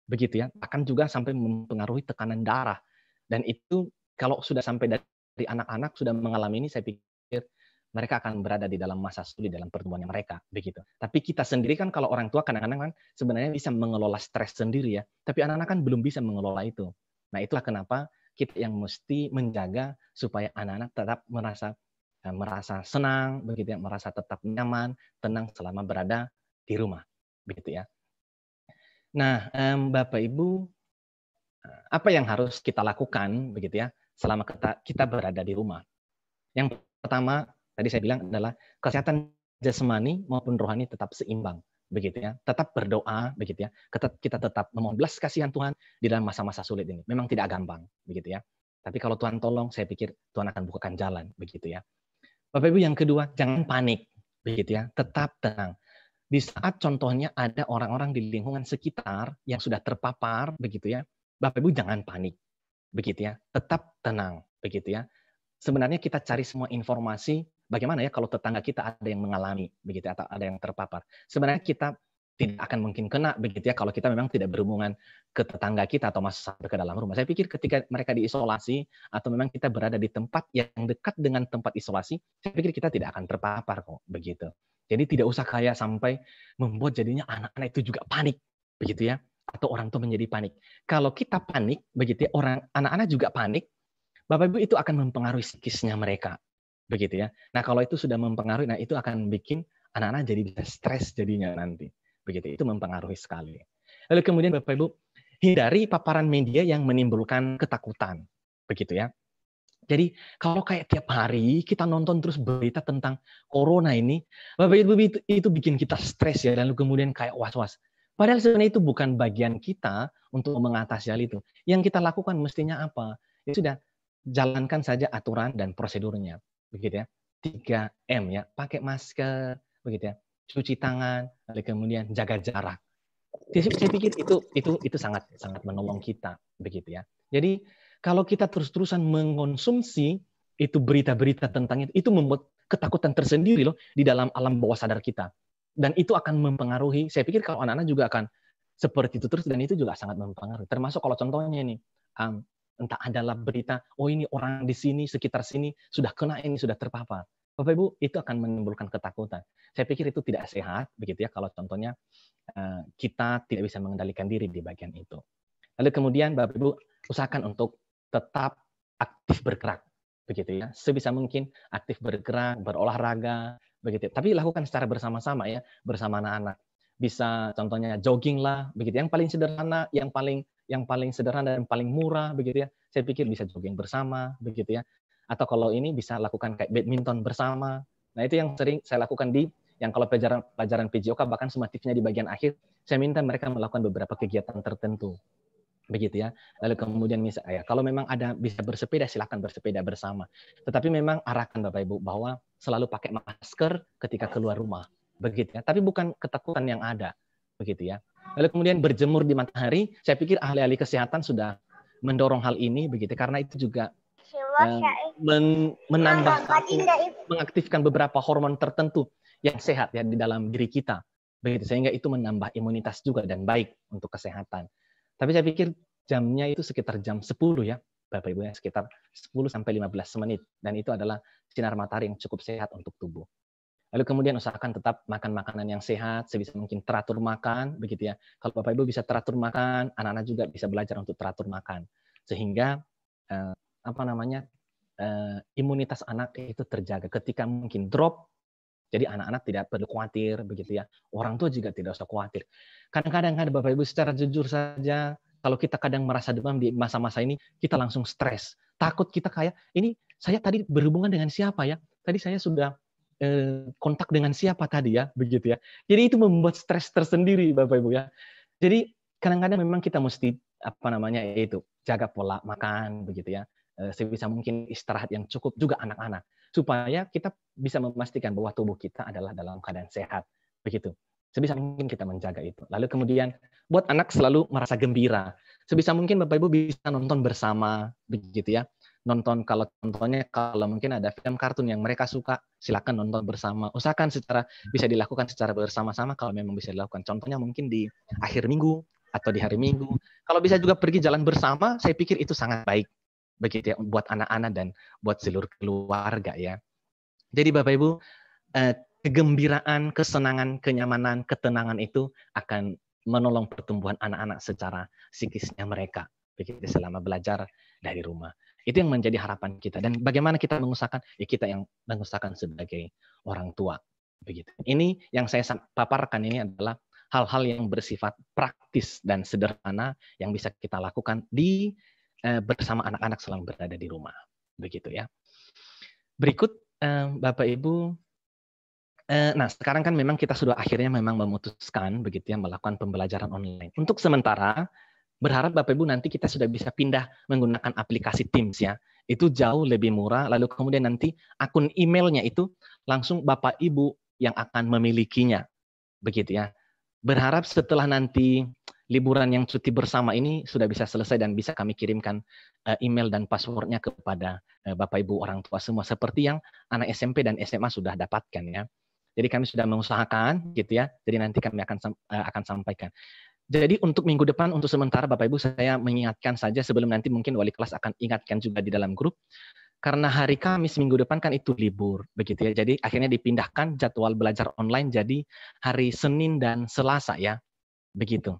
begitu ya, bahkan juga sampai mempengaruhi tekanan darah. Dan itu kalau sudah sampai dari anak-anak sudah mengalami ini, saya pikir mereka akan berada di dalam masa sulit dalam pertumbuhannya mereka, begitu. Tapi kita sendiri kan kalau orang tua kadang-kadang kan sebenarnya bisa mengelola stres sendiri ya, tapi anak-anak kan belum bisa mengelola itu. Nah, itulah kenapa kita yang mesti menjaga supaya anak-anak tetap merasa senang, begitu ya, merasa tetap nyaman, tenang selama berada di rumah, begitu ya. Nah, Bapak Ibu, apa yang harus kita lakukan, begitu ya, selama kita berada di rumah? Yang pertama, tadi saya bilang adalah kesehatan jasmani maupun rohani tetap seimbang, begitu ya. Tetap berdoa, begitu ya. Kita tetap memohon belas kasihan Tuhan di dalam masa-masa sulit ini. Memang tidak gampang, begitu ya. Tapi kalau Tuhan tolong, saya pikir Tuhan akan bukakan jalan, begitu ya. Bapak Ibu, yang kedua, jangan panik, begitu ya. Tetap tenang. Di saat contohnya ada orang-orang di lingkungan sekitar yang sudah terpapar, begitu ya. Bapak Ibu jangan panik, begitu ya. Tetap tenang, begitu ya. Sebenarnya kita cari semua informasi bagaimana ya kalau tetangga kita ada yang mengalami, begitu atau ada yang terpapar. Sebenarnya kita tidak akan mungkin kena, begitu ya, kalau kita memang tidak berhubungan ke tetangga kita atau masuk sampai ke dalam rumah. Saya pikir ketika mereka diisolasi atau memang kita berada di tempat yang dekat dengan tempat isolasi, saya pikir kita tidak akan terpapar kok, begitu. Jadi tidak usah kayak sampai membuat jadinya anak-anak itu juga panik, begitu ya, atau orang tua menjadi panik. Kalau kita panik, begitu ya, anak-anak juga panik, Bapak Ibu itu akan mempengaruhi psikisnya mereka, begitu ya. Nah, kalau itu sudah mempengaruhi, nah itu akan bikin anak-anak jadi bisa stres jadinya nanti, begitu. Itu mempengaruhi sekali. Lalu kemudian Bapak Ibu hindari paparan media yang menimbulkan ketakutan, begitu ya. Jadi kalau kayak tiap hari kita nonton terus berita tentang corona ini, Bapak Ibu itu bikin kita stres ya, lalu kemudian kayak was-was. Padahal sebenarnya itu bukan bagian kita untuk mengatasi hal itu. Yang kita lakukan mestinya apa? Ya sudah, jalankan saja aturan dan prosedurnya, begitu ya. 3M ya, pakai masker, begitu ya, cuci tangan, lalu kemudian jaga jarak. Saya pikir itu sangat menolong kita, begitu ya. Jadi kalau kita terus-terusan mengkonsumsi itu berita-berita tentang itu membuat ketakutan tersendiri loh di dalam alam bawah sadar kita. Dan itu akan mempengaruhi. Saya pikir kalau anak-anak juga akan seperti itu terus, dan itu juga sangat mempengaruhi. Termasuk kalau contohnya ini, entah adalah berita, oh ini orang di sini, sekitar sini, sudah kena ini, sudah terpapar. Bapak Ibu, itu akan menimbulkan ketakutan. Saya pikir itu tidak sehat, begitu ya, kalau contohnya kita tidak bisa mengendalikan diri di bagian itu. Lalu kemudian Bapak Ibu, usahakan untuk tetap aktif bergerak, begitu ya. Sebisa mungkin aktif bergerak, berolahraga, begitu. Tapi lakukan secara bersama-sama ya, bersama anak-anak. Bisa contohnya jogging lah, begitu. Yang paling sederhana, yang paling sederhana dan paling murah, begitu ya. Saya pikir bisa jogging bersama, begitu ya. Atau kalau ini bisa lakukan kayak badminton bersama. Nah, itu yang sering saya lakukan yang kalau pelajaran PJOK, bahkan semua tipsnya di bagian akhir, saya minta mereka melakukan beberapa kegiatan tertentu. begitu ya. Lalu kemudian misalnya kalau memang ada bisa bersepeda silakan bersepeda bersama. Tetapi memang arahkan Bapak Ibu bahwa selalu pakai masker ketika keluar rumah, begitu ya. Tapi bukan ketakutan yang ada, begitu ya. Lalu kemudian berjemur di matahari, saya pikir ahli-ahli kesehatan sudah mendorong hal ini, begitu karena itu juga menambah mengaktifkan beberapa hormon tertentu yang sehat ya di dalam diri kita, begitu sehingga itu menambah imunitas juga dan baik untuk kesehatan. Tapi saya pikir jamnya itu sekitar jam 10 ya, Bapak Ibu ya, sekitar 10 sampai 15 menit dan itu adalah sinar matahari yang cukup sehat untuk tubuh. Lalu kemudian usahakan tetap makan makanan yang sehat, sebisa mungkin teratur makan, begitu ya. Kalau Bapak Ibu bisa teratur makan, anak-anak juga bisa belajar untuk teratur makan, sehingga imunitas anak itu terjaga. Ketika mungkin drop, jadi anak-anak tidak perlu khawatir, begitu ya. Orang tua juga tidak usah khawatir. Kadang-kadang ada Bapak Ibu secara jujur saja, kalau kita kadang merasa demam di masa-masa ini, kita langsung stres. Takut kita kayak, ini saya tadi berhubungan dengan siapa ya? Tadi saya sudah kontak dengan siapa tadi ya, begitu ya. Jadi itu membuat stres tersendiri Bapak Ibu ya. Jadi kadang-kadang memang kita mesti jaga pola makan, begitu ya. Sebisa mungkin istirahat yang cukup juga anak-anak supaya kita bisa memastikan bahwa tubuh kita adalah dalam keadaan sehat, begitu. Sebisa mungkin kita menjaga itu. Lalu kemudian buat anak selalu merasa gembira. Sebisa mungkin Bapak Ibu bisa nonton bersama, begitu ya. Nonton kalau mungkin ada film kartun yang mereka suka, silakan nonton bersama. Usahakan bisa dilakukan secara bersama-sama kalau memang bisa dilakukan. Contohnya mungkin di akhir minggu atau di hari Minggu. Kalau bisa juga pergi jalan bersama, saya pikir itu sangat baik, begitu ya, buat anak-anak dan buat seluruh keluarga ya. Jadi Bapak Ibu, kegembiraan, kesenangan, kenyamanan, ketenangan itu akan menolong pertumbuhan anak-anak secara psikisnya mereka, begitu selama belajar dari rumah. Itu yang menjadi harapan kita. Dan bagaimana kita mengusahakan? Ya kita yang mengusahakan sebagai orang tua, begitu. Ini yang saya paparkan ini adalah hal-hal yang bersifat praktis dan sederhana yang bisa kita lakukan bersama anak-anak selama berada di rumah, begitu ya. Berikut Bapak Ibu, nah sekarang kan memang kita sudah akhirnya memang memutuskan begitu ya melakukan pembelajaran online. Untuk sementara berharap Bapak Ibu nanti kita sudah bisa pindah menggunakan aplikasi Teams ya. Itu jauh lebih murah, lalu kemudian nanti akun emailnya itu langsung Bapak Ibu yang akan memilikinya, begitu ya. Berharap setelah nanti liburan yang cuti bersama ini sudah bisa selesai dan bisa kami kirimkan email dan passwordnya kepada Bapak Ibu orang tua semua seperti yang anak SMP dan SMA sudah dapatkan ya. Jadi kami sudah mengusahakan gitu ya. Jadi nanti kami akan sampaikan. Jadi untuk minggu depan untuk sementara Bapak Ibu saya mengingatkan saja sebelum nanti mungkin wali kelas akan ingatkan juga di dalam grup. Karena hari Kamis minggu depan kan itu libur begitu ya. Jadi akhirnya dipindahkan jadwal belajar online jadi hari Senin dan Selasa ya. Begitu.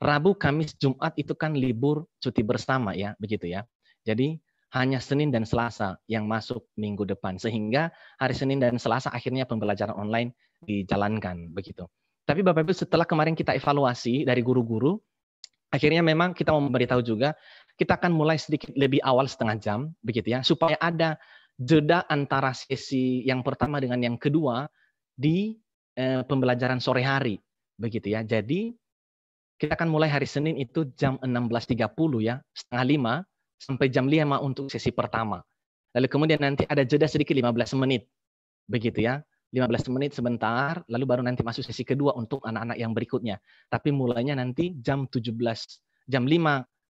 Rabu, Kamis, Jumat itu kan libur cuti bersama ya, begitu ya. Jadi hanya Senin dan Selasa yang masuk minggu depan sehingga hari Senin dan Selasa akhirnya pembelajaran online dijalankan begitu. Tapi Bapak Ibu setelah kemarin kita evaluasi dari guru-guru, akhirnya memang kita mau memberitahu juga kita akan mulai sedikit lebih awal setengah jam begitu ya supaya ada jeda antara sesi yang pertama dengan yang kedua di pembelajaran sore hari begitu ya. Jadi kita akan mulai hari Senin itu jam 16.30 ya, setengah 5 sampai jam 5 untuk sesi pertama. Lalu kemudian nanti ada jeda sedikit 15 menit. Begitu ya. 15 menit sebentar, lalu baru nanti masuk sesi kedua untuk anak-anak yang berikutnya. Tapi mulainya nanti jam 5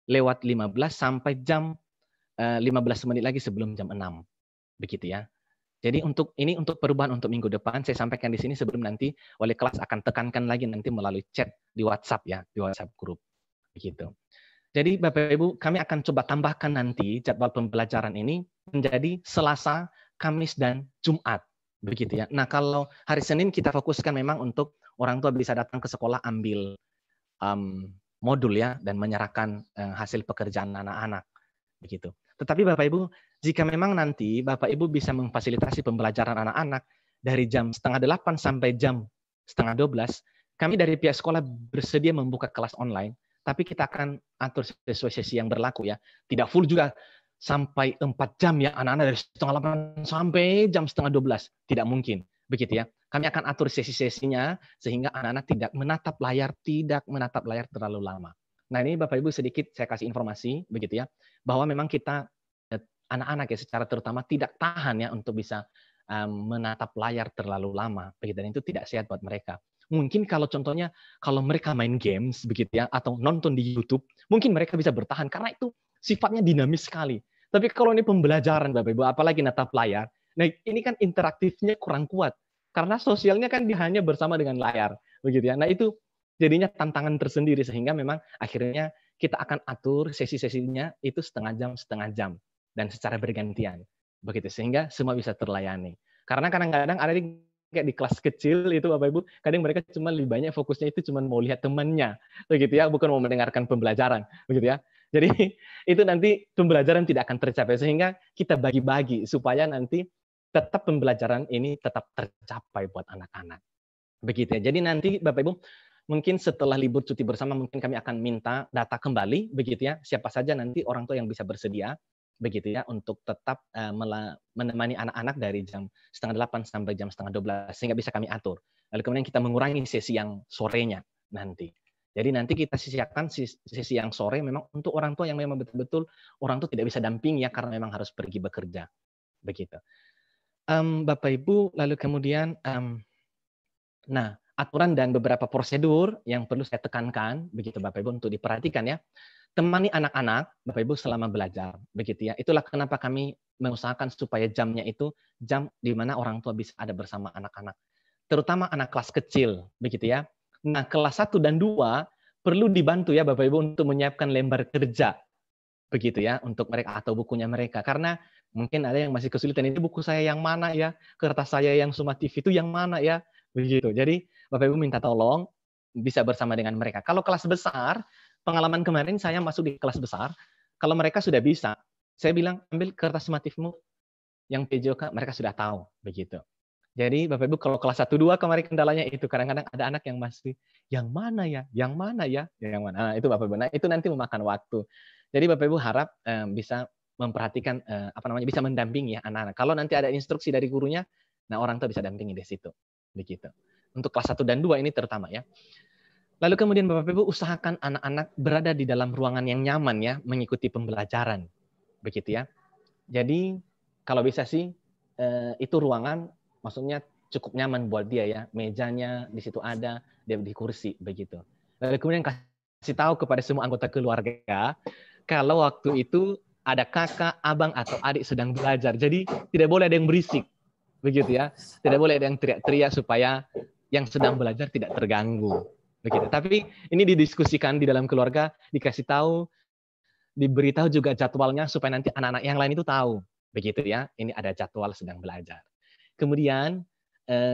lewat 15 sampai jam 15 menit lagi sebelum jam 6. Begitu ya. Jadi untuk perubahan untuk minggu depan saya sampaikan di sini sebelum nanti wali kelas akan tekankan lagi nanti melalui chat di WhatsApp ya, di WhatsApp grup. Begitu. Jadi Bapak Ibu, kami akan coba tambahkan nanti jadwal pembelajaran ini menjadi Selasa, Kamis dan Jumat. Begitu ya. Nah, kalau hari Senin kita fokuskan memang untuk orang tua bisa datang ke sekolah ambil modul ya dan menyerahkan hasil pekerjaan anak-anak. Begitu. Tetapi Bapak Ibu, jika memang nanti Bapak Ibu bisa memfasilitasi pembelajaran anak-anak dari jam 7:30 sampai jam 11:30, kami dari pihak sekolah bersedia membuka kelas online, tapi kita akan atur sesuai sesi yang berlaku ya. Tidak full juga sampai 4 jam ya, anak-anak dari 7:30 sampai jam 11:30. Tidak mungkin, begitu ya. Kami akan atur sesi-sesinya sehingga anak-anak tidak menatap layar terlalu lama. Nah, ini Bapak Ibu sedikit saya kasih informasi begitu ya, bahwa memang kita anak-anak ya secara terutama tidak tahan ya untuk bisa menatap layar terlalu lama, begitu, dan itu tidak sehat buat mereka. Mungkin kalau contohnya kalau mereka main games begitu ya atau nonton di YouTube, mungkin mereka bisa bertahan karena itu sifatnya dinamis sekali. Tapi kalau ini pembelajaran Bapak Ibu, apalagi natap layar, nah ini kan interaktifnya kurang kuat karena sosialnya kan dia hanya bersama dengan layar, begitu ya. Nah itu jadinya tantangan tersendiri sehingga memang akhirnya kita akan atur sesi-sesinya itu setengah jam dan secara bergantian. Begitu sehingga semua bisa terlayani. Karena kadang-kadang ada kayak di kelas kecil itu Bapak Ibu, kadang mereka cuma lebih banyak fokusnya itu cuma mau lihat temannya, begitu ya, bukan mau mendengarkan pembelajaran, begitu ya. Jadi itu nanti pembelajaran tidak akan tercapai sehingga kita bagi-bagi supaya nanti tetap pembelajaran ini tetap tercapai buat anak-anak. Begitu ya. Jadi nanti Bapak Ibu mungkin setelah libur cuti bersama mungkin kami akan minta data kembali begitu ya, siapa saja nanti orang tua yang bisa bersedia begitu ya untuk tetap menemani anak-anak dari jam 7:30 sampai jam 7:30 sehingga bisa kami atur. Lalu kemudian kita mengurangi sesi yang sorenya nanti. Jadi nanti kita sisihkan sesi yang sore memang untuk orang tua yang memang betul-betul orang tua tidak bisa dampingi ya karena memang harus pergi bekerja. Begitu. Bapak Ibu, lalu kemudian nah, aturan dan beberapa prosedur yang perlu saya tekankan begitu Bapak Ibu untuk diperhatikan ya. Temani anak-anak Bapak Ibu selama belajar begitu ya. Itulah kenapa kami mengusahakan supaya jamnya itu jam di mana orang tua bisa ada bersama anak-anak. Terutama anak kelas kecil begitu ya. Nah, kelas 1 dan 2 perlu dibantu ya Bapak Ibu untuk menyiapkan lembar kerja. Begitu ya untuk mereka atau bukunya mereka karena mungkin ada yang masih kesulitan ini buku saya yang mana ya, kertas saya yang Suma TV itu yang mana ya. Begitu. Jadi Bapak Ibu minta tolong bisa bersama dengan mereka. Kalau kelas besar, pengalaman kemarin saya masuk di kelas besar, kalau mereka sudah bisa, saya bilang ambil kertas motifmu yang PJOK, mereka sudah tahu, begitu. Jadi Bapak Ibu kalau kelas 1 2 kemarin kendalanya itu kadang-kadang ada anak yang masih yang mana ya, yang mana ya, yang mana. Nah, itu Bapak Ibu. Nah, itu nanti memakan waktu. Jadi Bapak Ibu harap bisa memperhatikan bisa mendampingi ya anak-anak. Kalau nanti ada instruksi dari gurunya, nah orang tua bisa dampingi di situ. Begitu. Untuk kelas 1 dan 2 ini terutama ya. Lalu kemudian Bapak Ibu usahakan anak-anak berada di dalam ruangan yang nyaman ya, mengikuti pembelajaran. Begitu ya. Jadi kalau bisa sih itu ruangan maksudnya cukup nyaman buat dia ya. Mejanya di situ ada, dia di kursi begitu. Lalu kemudian kasih tahu kepada semua anggota keluarga kalau waktu itu ada kakak, abang atau adik sedang belajar. Jadi tidak boleh ada yang berisik. Begitu ya. Tidak boleh ada yang teriak-teriak supaya yang sedang belajar tidak terganggu. Begitu. Tapi ini didiskusikan di dalam keluarga, dikasih tahu, diberitahu juga jadwalnya supaya nanti anak-anak yang lain itu tahu. Begitu ya, ini ada jadwal sedang belajar. Kemudian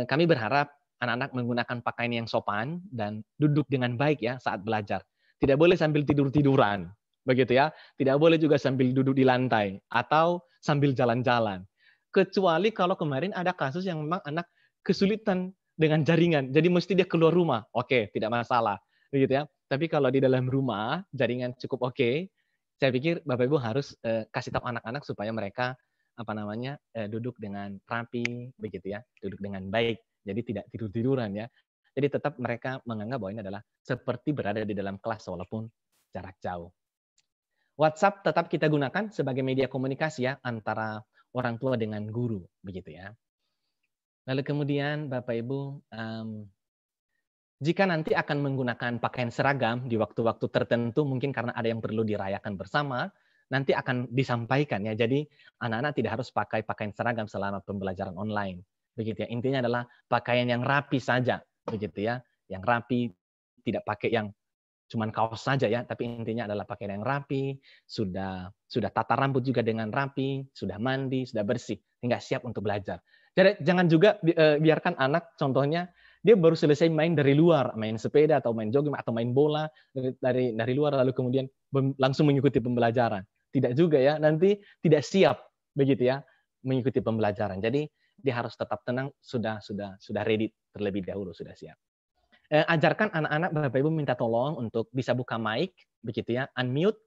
kami berharap anak-anak menggunakan pakaian yang sopan dan duduk dengan baik ya saat belajar. Tidak boleh sambil tidur-tiduran. Begitu ya. Tidak boleh juga sambil duduk di lantai atau sambil jalan-jalan. Kecuali kalau kemarin ada kasus yang memang anak kesulitan dengan jaringan, jadi mesti dia keluar rumah. Oke, tidak masalah, begitu ya. Tapi kalau di dalam rumah jaringan cukup oke, saya pikir Bapak Ibu harus kasih tahu anak-anak supaya mereka duduk dengan rapi, begitu ya, duduk dengan baik. Jadi tidak tidur-tiduran ya. Jadi tetap mereka menganggap bahwa ini adalah seperti berada di dalam kelas walaupun jarak jauh. WhatsApp tetap kita gunakan sebagai media komunikasi ya antara orang tua dengan guru, begitu ya. Lalu kemudian Bapak Ibu, jika nanti akan menggunakan pakaian seragam di waktu-waktu tertentu, mungkin karena ada yang perlu dirayakan bersama, nanti akan disampaikan ya. Jadi anak-anak tidak harus pakai pakaian seragam selama pembelajaran online, begitu ya. Intinya adalah pakaian yang rapi saja, begitu ya. Yang rapi, tidak pakai yang cuman kaos saja ya, tapi intinya adalah pakaian yang rapi, sudah tata rambut juga dengan rapi, sudah mandi, sudah bersih, hingga siap untuk belajar. Jadi jangan juga biarkan anak, contohnya dia baru selesai main dari luar, main sepeda atau main jogging atau main bola dari luar lalu kemudian langsung mengikuti pembelajaran. Tidak juga ya, nanti tidak siap begitu ya mengikuti pembelajaran. Jadi dia harus tetap tenang, sudah ready terlebih dahulu, sudah siap. Ajarkan anak-anak Bapak Ibu minta tolong untuk bisa buka mic begitu ya, unmute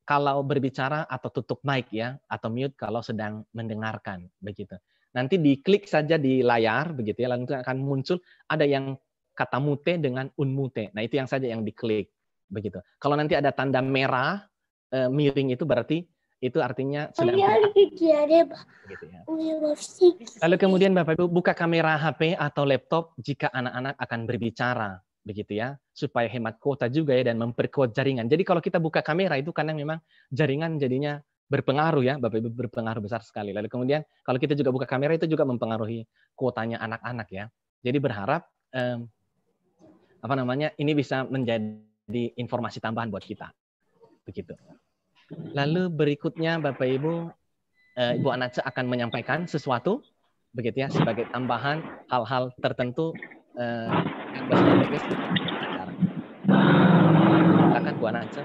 kalau berbicara atau tutup mic ya, atau mute kalau sedang mendengarkan begitu. Nanti diklik saja di layar begitu ya, lalu akan muncul ada yang kata mute dengan unmute. Nah, itu yang saja yang diklik begitu. Kalau nanti ada tanda merah miring itu berarti itu artinya sedang gitu ya. Lalu kemudian Bapak Ibu buka kamera HP atau laptop jika anak-anak akan berbicara, begitu ya, supaya hemat kuota juga ya dan memperkuat jaringan. Jadi kalau kita buka kamera itu karena memang jaringan jadinya berpengaruh ya, Bapak Ibu, berpengaruh besar sekali. Lalu kemudian kalau kita juga buka kamera itu juga mempengaruhi kuotanya anak-anak ya. Jadi berharap ini bisa menjadi informasi tambahan buat kita, begitu. Lalu berikutnya Bapak Ibu, Ibu Anace akan menyampaikan sesuatu, begitu ya, sebagai tambahan hal-hal tertentu yang berbagai acara. Silakan Bu Anace.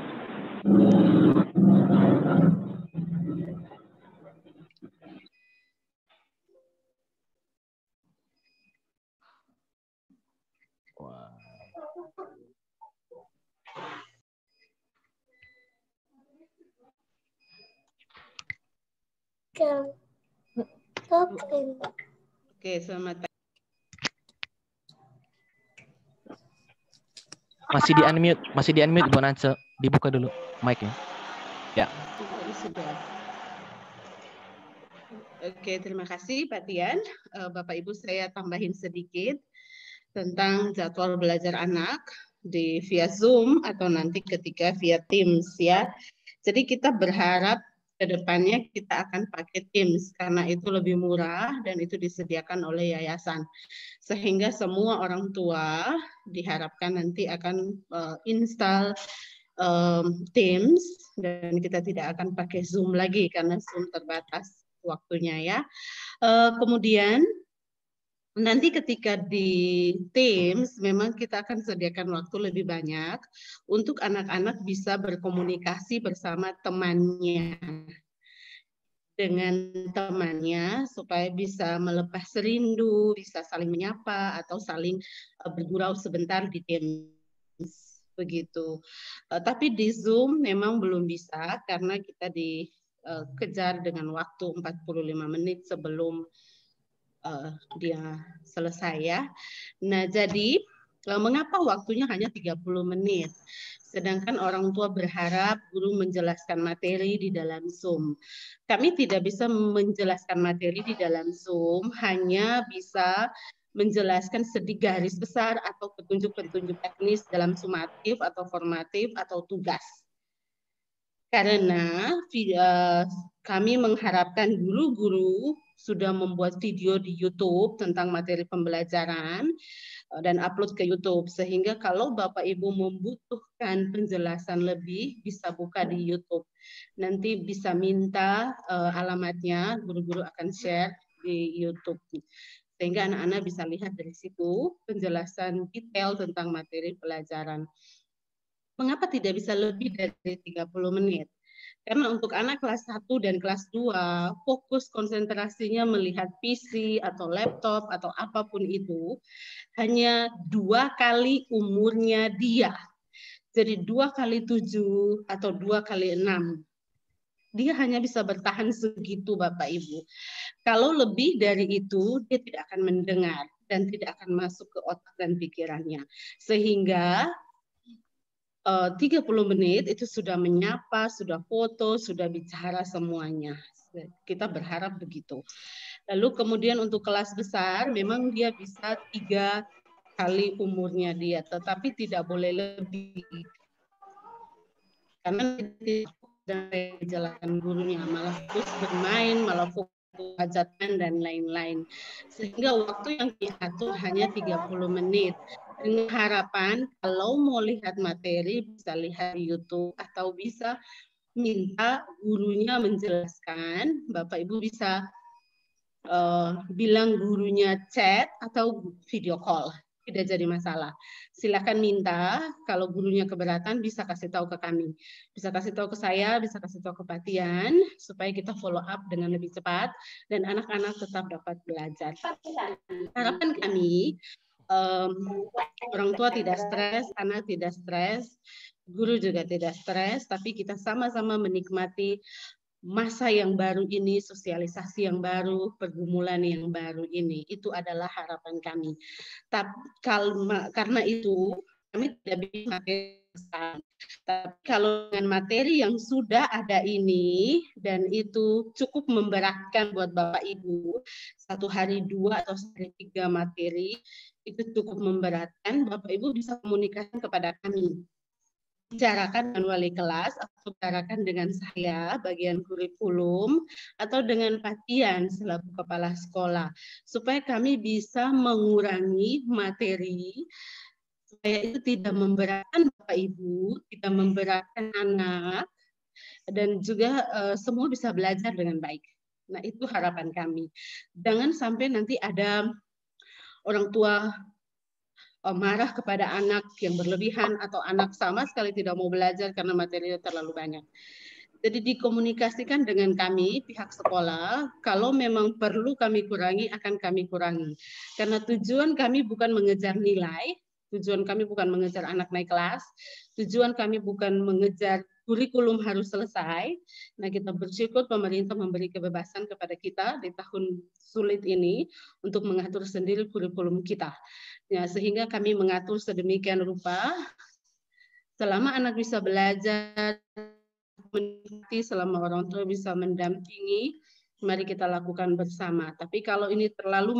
Oke, selamat pagi. Masih di unmute Ibu Anace. Dibuka dulu mic-nya. Ya. Sudah. Oke, terima kasih Pak Tian. Bapak Ibu, saya tambahin sedikit tentang jadwal belajar anak via Zoom atau nanti ketika via Teams ya. Jadi kita berharap ke depannya kita akan pakai Teams karena itu lebih murah dan itu disediakan oleh yayasan. Sehingga semua orang tua diharapkan nanti akan install Teams dan kita tidak akan pakai Zoom lagi karena Zoom terbatas waktunya ya. Kemudian nanti ketika di Teams memang kita akan sediakan waktu lebih banyak untuk anak-anak bisa berkomunikasi bersama temannya supaya bisa melepas rindu, bisa saling menyapa atau saling bergurau sebentar di Teams begitu. Tapi di Zoom memang belum bisa karena kita dikejar dengan waktu 45 menit sebelum dia selesai ya. Nah, jadi mengapa waktunya hanya 30 menit? Sedangkan orang tua berharap guru menjelaskan materi di dalam Zoom. Kami tidak bisa menjelaskan materi di dalam Zoom, hanya bisa menjelaskan sedikit garis besar atau petunjuk-petunjuk teknis dalam sumatif atau formatif atau tugas. Karena kami mengharapkan guru-guru sudah membuat video di YouTube tentang materi pembelajaran dan upload ke YouTube. Sehingga kalau Bapak Ibu membutuhkan penjelasan lebih, bisa buka di YouTube. Nanti bisa minta alamatnya, guru-guru akan share di YouTube. Sehingga anak-anak bisa lihat dari situ penjelasan detail tentang materi pelajaran. Mengapa tidak bisa lebih dari 30 menit? Karena untuk anak kelas 1 dan kelas 2, fokus konsentrasinya melihat PC atau laptop atau apapun itu, hanya 2 kali umurnya dia. Jadi 2 kali 7 atau 2 kali 6. Dia hanya bisa bertahan segitu Bapak Ibu. Kalau lebih dari itu, dia tidak akan mendengar dan tidak akan masuk ke otak dan pikirannya. Sehingga 30 menit itu sudah menyapa, sudah foto, sudah bicara semuanya. Kita berharap begitu. Lalu kemudian untuk kelas besar, memang dia bisa 3 kali umurnya dia, tetapi tidak boleh lebih. Karena tidak jalan gurunya, malah terus bermain, malah fokus hajatan dan lain-lain. Sehingga waktu yang diatur hanya 30 menit. Dengan harapan kalau mau lihat materi bisa lihat di YouTube atau bisa minta gurunya menjelaskan. Bapak Ibu bisa bilang gurunya chat atau video call. Tidak jadi masalah. Silakan minta, kalau gurunya keberatan bisa kasih tahu ke kami. Bisa kasih tahu ke saya, bisa kasih tahu ke Pak Tian, supaya kita follow up dengan lebih cepat dan anak-anak tetap dapat belajar. Harapan kami, orang tua tidak stres, anak tidak stres, guru juga tidak stres, tapi kita sama-sama menikmati masa yang baru ini, sosialisasi yang baru, pergumulan yang baru ini. Itu adalah harapan kami. Tapi karena itu, kami tidak bisa Tapi kalau dengan materi yang sudah ada ini dan itu cukup memberatkan buat Bapak Ibu, 1 hari 2 atau 1 hari 3 materi itu cukup memberatkan, Bapak Ibu bisa komunikasikan kepada kami. Bicarakan dengan wali kelas atau bicarakan dengan saya bagian kurikulum atau dengan Pak Tian selaku kepala sekolah supaya kami bisa mengurangi materi supaya itu tidak memberatkan Bapak Ibu, tidak memberatkan anak dan juga semua bisa belajar dengan baik. Nah, itu harapan kami. Jangan sampai nanti ada orang tua marah kepada anak yang berlebihan atau anak sama sekali tidak mau belajar karena materinya terlalu banyak. Jadi dikomunikasikan dengan kami, pihak sekolah, kalau memang perlu kami kurangi, akan kami kurangi. Karena tujuan kami bukan mengejar nilai, tujuan kami bukan mengejar anak naik kelas, tujuan kami bukan mengejar kurikulum harus selesai. Nah, kita bersyukur pemerintah memberi kebebasan kepada kita di tahun sulit ini untuk mengatur sendiri kurikulum kita. Ya, sehingga kami mengatur sedemikian rupa, selama anak bisa belajar, menikmati, selama orang tua bisa mendampingi, mari kita lakukan bersama. Tapi kalau ini terlalu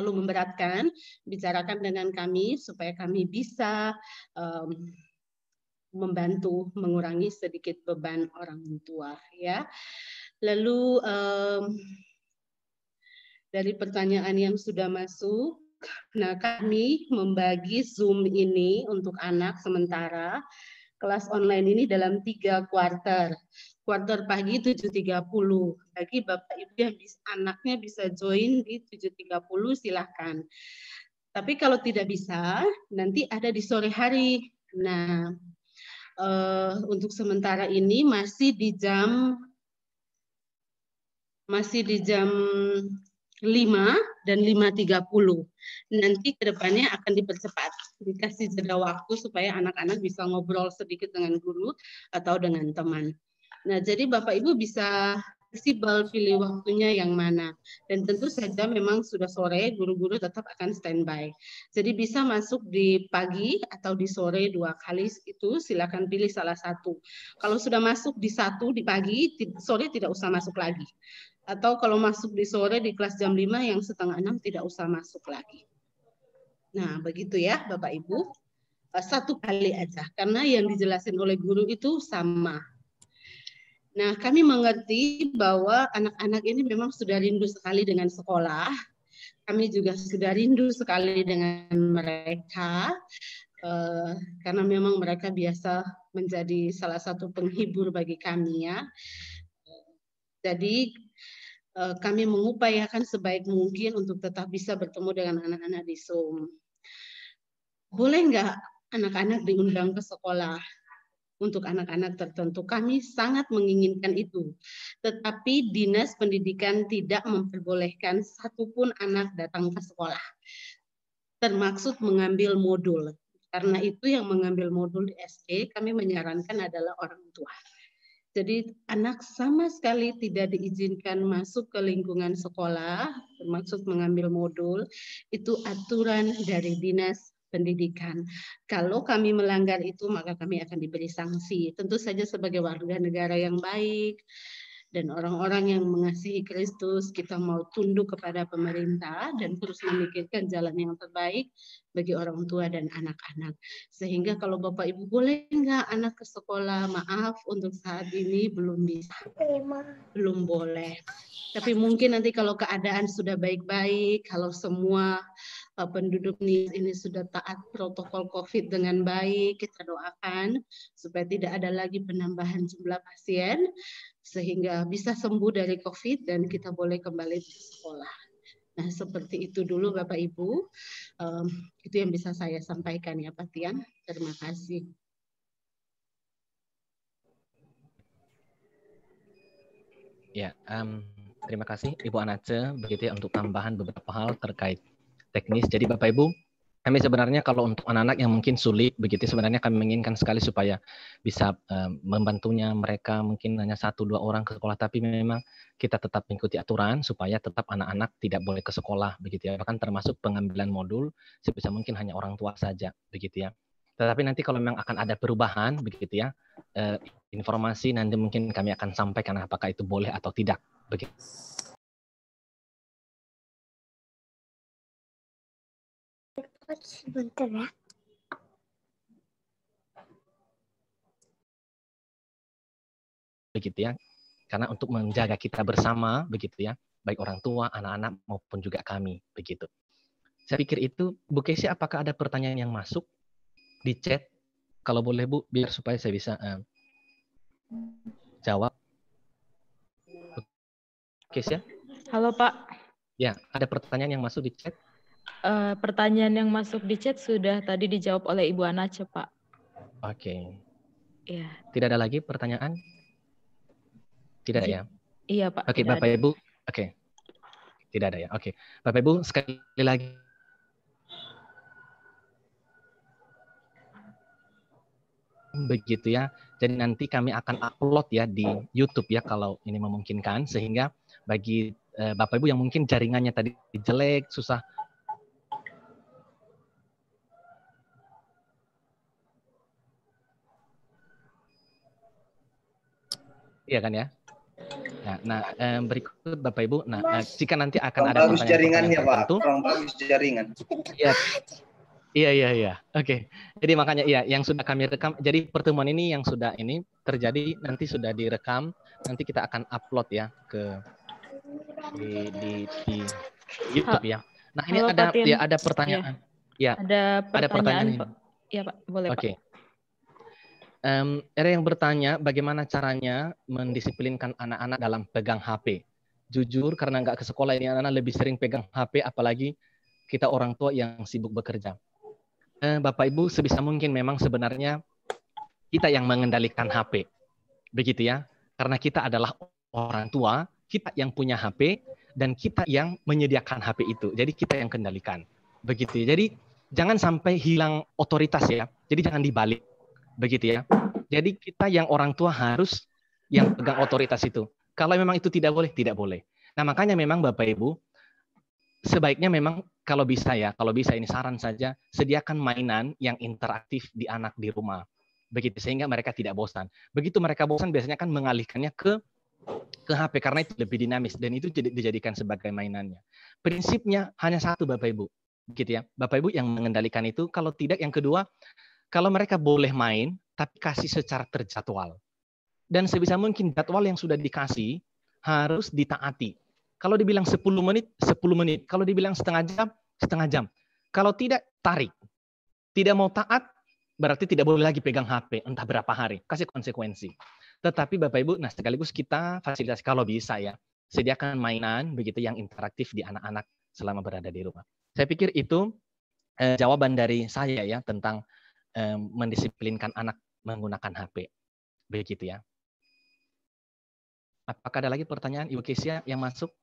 memberatkan, bicarakan dengan kami supaya kami bisa membantu mengurangi sedikit beban orang tua. Ya. Lalu dari pertanyaan yang sudah masuk, nah kami membagi Zoom ini untuk anak sementara kelas online ini dalam 3 kuarter. Kuarter pagi 7.30. Bagi Bapak Ibu yang anaknya bisa join di 7.30 silahkan. Tapi kalau tidak bisa, nanti ada di sore hari. Nah, untuk sementara ini masih di jam 5 dan 5.30. Nanti ke depannya akan dipercepat. Dikasih jeda waktu supaya anak-anak bisa ngobrol sedikit dengan guru atau dengan teman. Nah, jadi Bapak Ibu bisa fleksibel pilih waktunya yang mana. Dan tentu saja memang sudah sore, guru-guru tetap akan standby. Jadi bisa masuk di pagi atau di sore 2 kali itu, silakan pilih salah satu. Kalau sudah masuk di 1 di pagi, sore tidak usah masuk lagi. Atau kalau masuk di sore di kelas jam 5 yang setengah 6 tidak usah masuk lagi. Nah, begitu ya Bapak Ibu. 1 kali aja, karena yang dijelasin oleh guru itu sama. Nah, kami mengerti bahwa anak-anak ini memang sudah rindu sekali dengan sekolah. Kami juga sudah rindu sekali dengan mereka, karena memang mereka biasa menjadi salah satu penghibur bagi kami ya. Jadi kami mengupayakan sebaik mungkin untuk tetap bisa bertemu dengan anak-anak di Zoom. Boleh nggak anak-anak diundang ke sekolah? Untuk anak-anak tertentu, kami sangat menginginkan itu. Tetapi Dinas Pendidikan tidak memperbolehkan satupun anak datang ke sekolah. Termaksud mengambil modul. Karena itu yang mengambil modul di SD, kami menyarankan adalah orang tua. Jadi anak sama sekali tidak diizinkan masuk ke lingkungan sekolah, termasuk mengambil modul, itu aturan dari Dinas Pendidikan. Kalau kami melanggar itu, maka kami akan diberi sanksi. Tentu saja sebagai warga negara yang baik dan orang-orang yang mengasihi Kristus, kita mau tunduk kepada pemerintah dan terus memikirkan jalan yang terbaik bagi orang tua dan anak-anak. Sehingga kalau Bapak Ibu boleh nggak anak ke sekolah, maaf untuk saat ini belum bisa. Belum boleh. Tapi mungkin nanti kalau keadaan sudah baik-baik, kalau semua penduduk ini sudah taat protokol COVID dengan baik, kita doakan supaya tidak ada lagi penambahan jumlah pasien, sehingga bisa sembuh dari COVID dan kita boleh kembali ke sekolah. Nah, seperti itu dulu Bapak Ibu. Itu yang bisa saya sampaikan ya Pak Tian. Terima kasih. Ya, terima kasih Ibu Anace begitu ya untuk tambahan beberapa hal terkait teknis. Jadi Bapak Ibu, kami sebenarnya kalau untuk anak-anak yang mungkin sulit begitu sebenarnya kami menginginkan sekali supaya bisa membantunya mereka mungkin hanya 1-2 orang ke sekolah, tapi memang kita tetap mengikuti aturan supaya tetap anak-anak tidak boleh ke sekolah begitu ya. Bahkan termasuk pengambilan modul sebisa mungkin hanya orang tua saja begitu ya. Tetapi nanti kalau memang akan ada perubahan begitu ya, informasi nanti mungkin kami akan sampaikan apakah itu boleh atau tidak. Begitu. Sebentar ya. Begitu ya. Karena untuk menjaga kita bersama begitu ya, baik orang tua, anak-anak maupun juga kami begitu. Saya pikir itu, Bu Kesia, apakah ada pertanyaan yang masuk di chat? Kalau boleh Bu, biar supaya saya bisa jawab. Bu Kesia? Halo Pak. Ya, ada pertanyaan yang masuk di chat? Pertanyaan yang masuk di chat sudah tadi dijawab oleh Ibu Anace, Pak. Oke. Iya. Tidak ada lagi pertanyaan? Tidak ada ya? Iya Pak. Oke, Bapak Ibu. Oke. Tidak ada ya. Oke. Bapak Ibu, sekali lagi. Begitu ya. Jadi nanti kami akan upload ya di YouTube ya kalau ini memungkinkan, sehingga bagi Bapak Ibu yang mungkin jaringannya tadi jelek, susah. Iya kan ya? Nah, berikut Bapak Ibu. Nah, jika nanti akan ada bagus jaringannya Pak. Kurang bagus jaringan. Iya. Oke. Jadi makanya iya, yang sudah kami rekam. Jadi pertemuan ini yang sudah ini terjadi nanti sudah direkam. Nanti kita akan upload ya ke di YouTube ya. Nah, ini ada pertanyaan. Ya. Ada pertanyaan. Iya Pak, boleh Pak. Oke. Ada yang bertanya bagaimana caranya mendisiplinkan anak-anak dalam pegang HP. Jujur karena nggak ke sekolah ini anak-anak lebih sering pegang HP, apalagi kita orang tua yang sibuk bekerja. Bapak Ibu sebisa mungkin memang sebenarnya kita yang mengendalikan HP, begitu ya. Karena kita adalah orang tua, kita yang punya HP dan kita yang menyediakan HP itu. Jadi kita yang kendalikan, begitu. Jadi jangan sampai hilang otoritas ya. Jadi jangan dibalik. Begitu ya. Jadi kita yang orang tua harus yang pegang otoritas itu. Kalau memang itu tidak boleh, tidak boleh. Nah, makanya memang Bapak Ibu sebaiknya memang kalau bisa ini saran saja, sediakan mainan yang interaktif di anak di rumah. Begitu sehingga mereka tidak bosan. Begitu mereka bosan biasanya kan mengalihkannya ke HP karena itu lebih dinamis dan itu dijadikan sebagai mainannya. Prinsipnya hanya satu Bapak Ibu. Begitu ya. Bapak Ibu yang mengendalikan itu, kalau tidak yang kedua, kalau mereka boleh main, tapi kasih secara terjadwal. Dan sebisa mungkin jadwal yang sudah dikasih harus ditaati. Kalau dibilang 10 menit, 10 menit. Kalau dibilang setengah jam, setengah jam. Kalau tidak, tarik. Tidak mau taat, berarti tidak boleh lagi pegang HP, entah berapa hari. Kasih konsekuensi. Tetapi Bapak Ibu, nah sekaligus kita fasilitasi kalau bisa ya, sediakan mainan begitu yang interaktif di anak-anak selama berada di rumah. Saya pikir itu jawaban dari saya ya tentang mendisiplinkan anak menggunakan HP. Begitu ya. Apakah ada lagi pertanyaan Ibu Kesia yang masuk?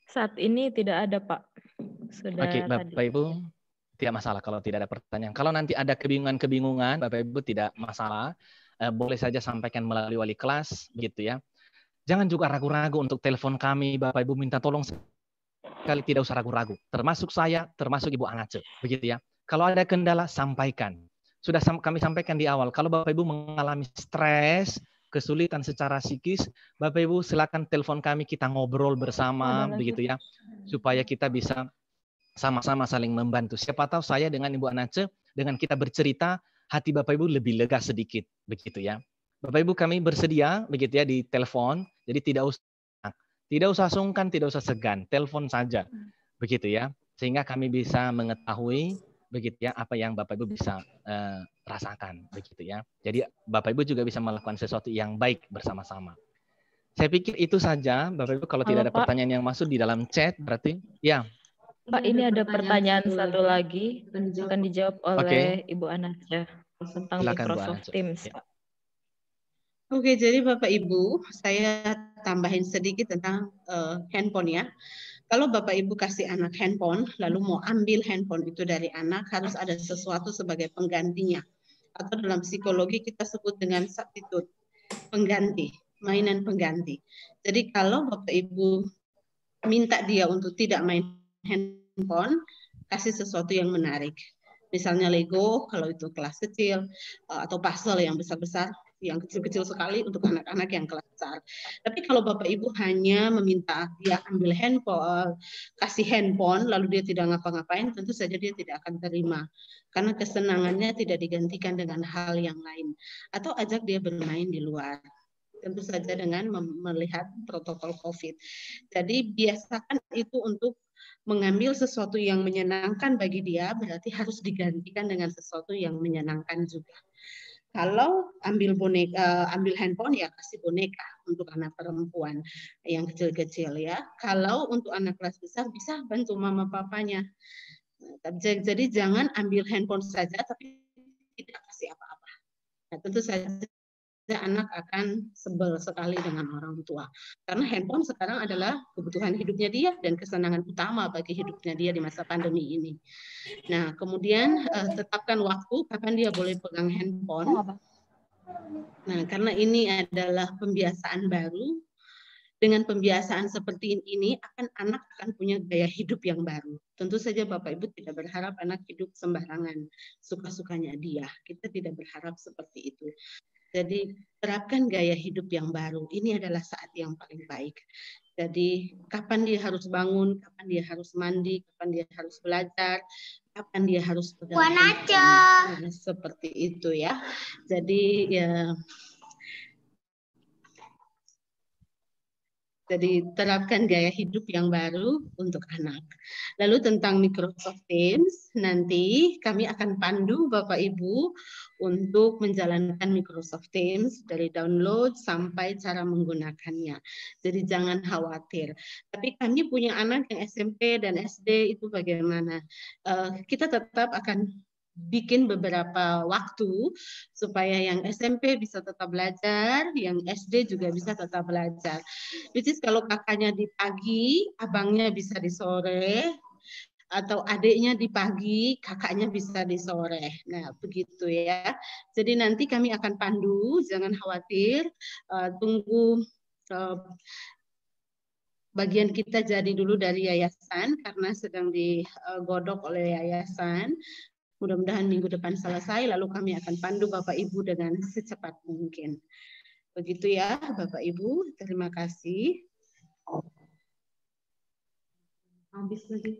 Saat ini tidak ada, Pak. Sudah. Oke, Bapak Ibu, tidak masalah kalau tidak ada pertanyaan. Kalau nanti ada kebingungan, Bapak Ibu tidak masalah. Boleh saja sampaikan melalui wali kelas, gitu ya. Jangan juga ragu-ragu untuk telepon kami, Bapak Ibu minta tolong sekali, tidak usah ragu-ragu. Termasuk saya, termasuk Ibu Anace, begitu ya. Kalau ada kendala, sampaikan. Sudah kami sampaikan di awal, kalau Bapak Ibu mengalami stres, kesulitan secara psikis, Bapak Ibu silakan telepon kami, kita ngobrol bersama, begitu ya, supaya kita bisa sama-sama saling membantu. Siapa tahu saya dengan Ibu Anace, dengan kita bercerita, hati Bapak Ibu lebih lega sedikit, begitu ya. Bapak Ibu kami bersedia, begitu ya, di telepon, jadi tidak usah sungkan, tidak usah segan, telepon saja, begitu ya, sehingga kami bisa mengetahui, begitu ya, apa yang Bapak Ibu bisa rasakan, begitu ya. Jadi Bapak Ibu juga bisa melakukan sesuatu yang baik bersama-sama. Saya pikir itu saja, Bapak Ibu. Kalau tidak ada pertanyaan yang masuk di dalam chat, berarti ya. Pak, ini ada pertanyaan satu lagi akan dijawab oleh Ibu Anace tentang Microsoft Teams. Ya. Oke, jadi Bapak Ibu, saya tambahin sedikit tentang handphone ya. Kalau Bapak Ibu kasih anak handphone, lalu mau ambil handphone itu dari anak, harus ada sesuatu sebagai penggantinya. Atau dalam psikologi kita sebut dengan substitute, pengganti, mainan pengganti. Jadi kalau Bapak Ibu minta dia untuk tidak main handphone, kasih sesuatu yang menarik. Misalnya Lego kalau itu kelas kecil, atau puzzle yang besar-besar, yang kecil-kecil sekali untuk anak-anak yang kelas besar. Tapi kalau Bapak Ibu hanya meminta dia ambil handphone, kasih handphone, lalu dia tidak ngapa-ngapain, tentu saja dia tidak akan terima. Karena kesenangannya tidak digantikan dengan hal yang lain. Atau ajak dia bermain di luar. Tentu saja dengan melihat protokol COVID. Jadi biasakan itu untuk mengambil sesuatu yang menyenangkan bagi dia, berarti harus digantikan dengan sesuatu yang menyenangkan juga. Kalau ambil handphone, ya kasih boneka untuk anak perempuan yang kecil-kecil ya. Kalau untuk anak kelas besar bisa bantu mama papanya. Jadi jangan ambil handphone saja tapi tidak kasih apa-apa. Nah, tentu saja anak akan sebel sekali dengan orang tua. Karena handphone sekarang adalah kebutuhan hidupnya dia dan kesenangan utama bagi hidupnya dia di masa pandemi ini. Nah, kemudian tetapkan waktu kapan dia boleh pegang handphone. Nah, karena ini adalah pembiasaan baru, dengan pembiasaan seperti ini anak akan punya gaya hidup yang baru. Tentu saja Bapak Ibu tidak berharap anak hidup sembarangan, suka-sukanya dia. Kita tidak berharap seperti itu. Jadi terapkan gaya hidup yang baru. Ini adalah saat yang paling baik. Jadi kapan dia harus bangun, kapan dia harus mandi, kapan dia harus belajar, kapan dia harus pegang handphone. Seperti itu ya. Jadi ya. Jadi terapkan gaya hidup yang baru untuk anak. Lalu tentang Microsoft Teams, nanti kami akan pandu Bapak Ibu untuk menjalankan Microsoft Teams dari download sampai cara menggunakannya. Jadi jangan khawatir. Tapi kami punya anak yang SMP dan SD itu bagaimana? Kita tetap akan bikin beberapa waktu supaya yang SMP bisa tetap belajar, yang SD juga bisa tetap belajar. Which is kalau kakaknya di pagi, abangnya bisa di sore, atau adiknya di pagi, kakaknya bisa di sore. Nah, begitu ya. Jadi nanti kami akan pandu, jangan khawatir, tunggu bagian kita jadi dulu dari yayasan karena sedang digodok oleh yayasan. Mudah-mudahan minggu depan selesai, lalu kami akan pandu Bapak Ibu dengan secepat mungkin. Begitu ya Bapak Ibu, terima kasih. Habis lagi.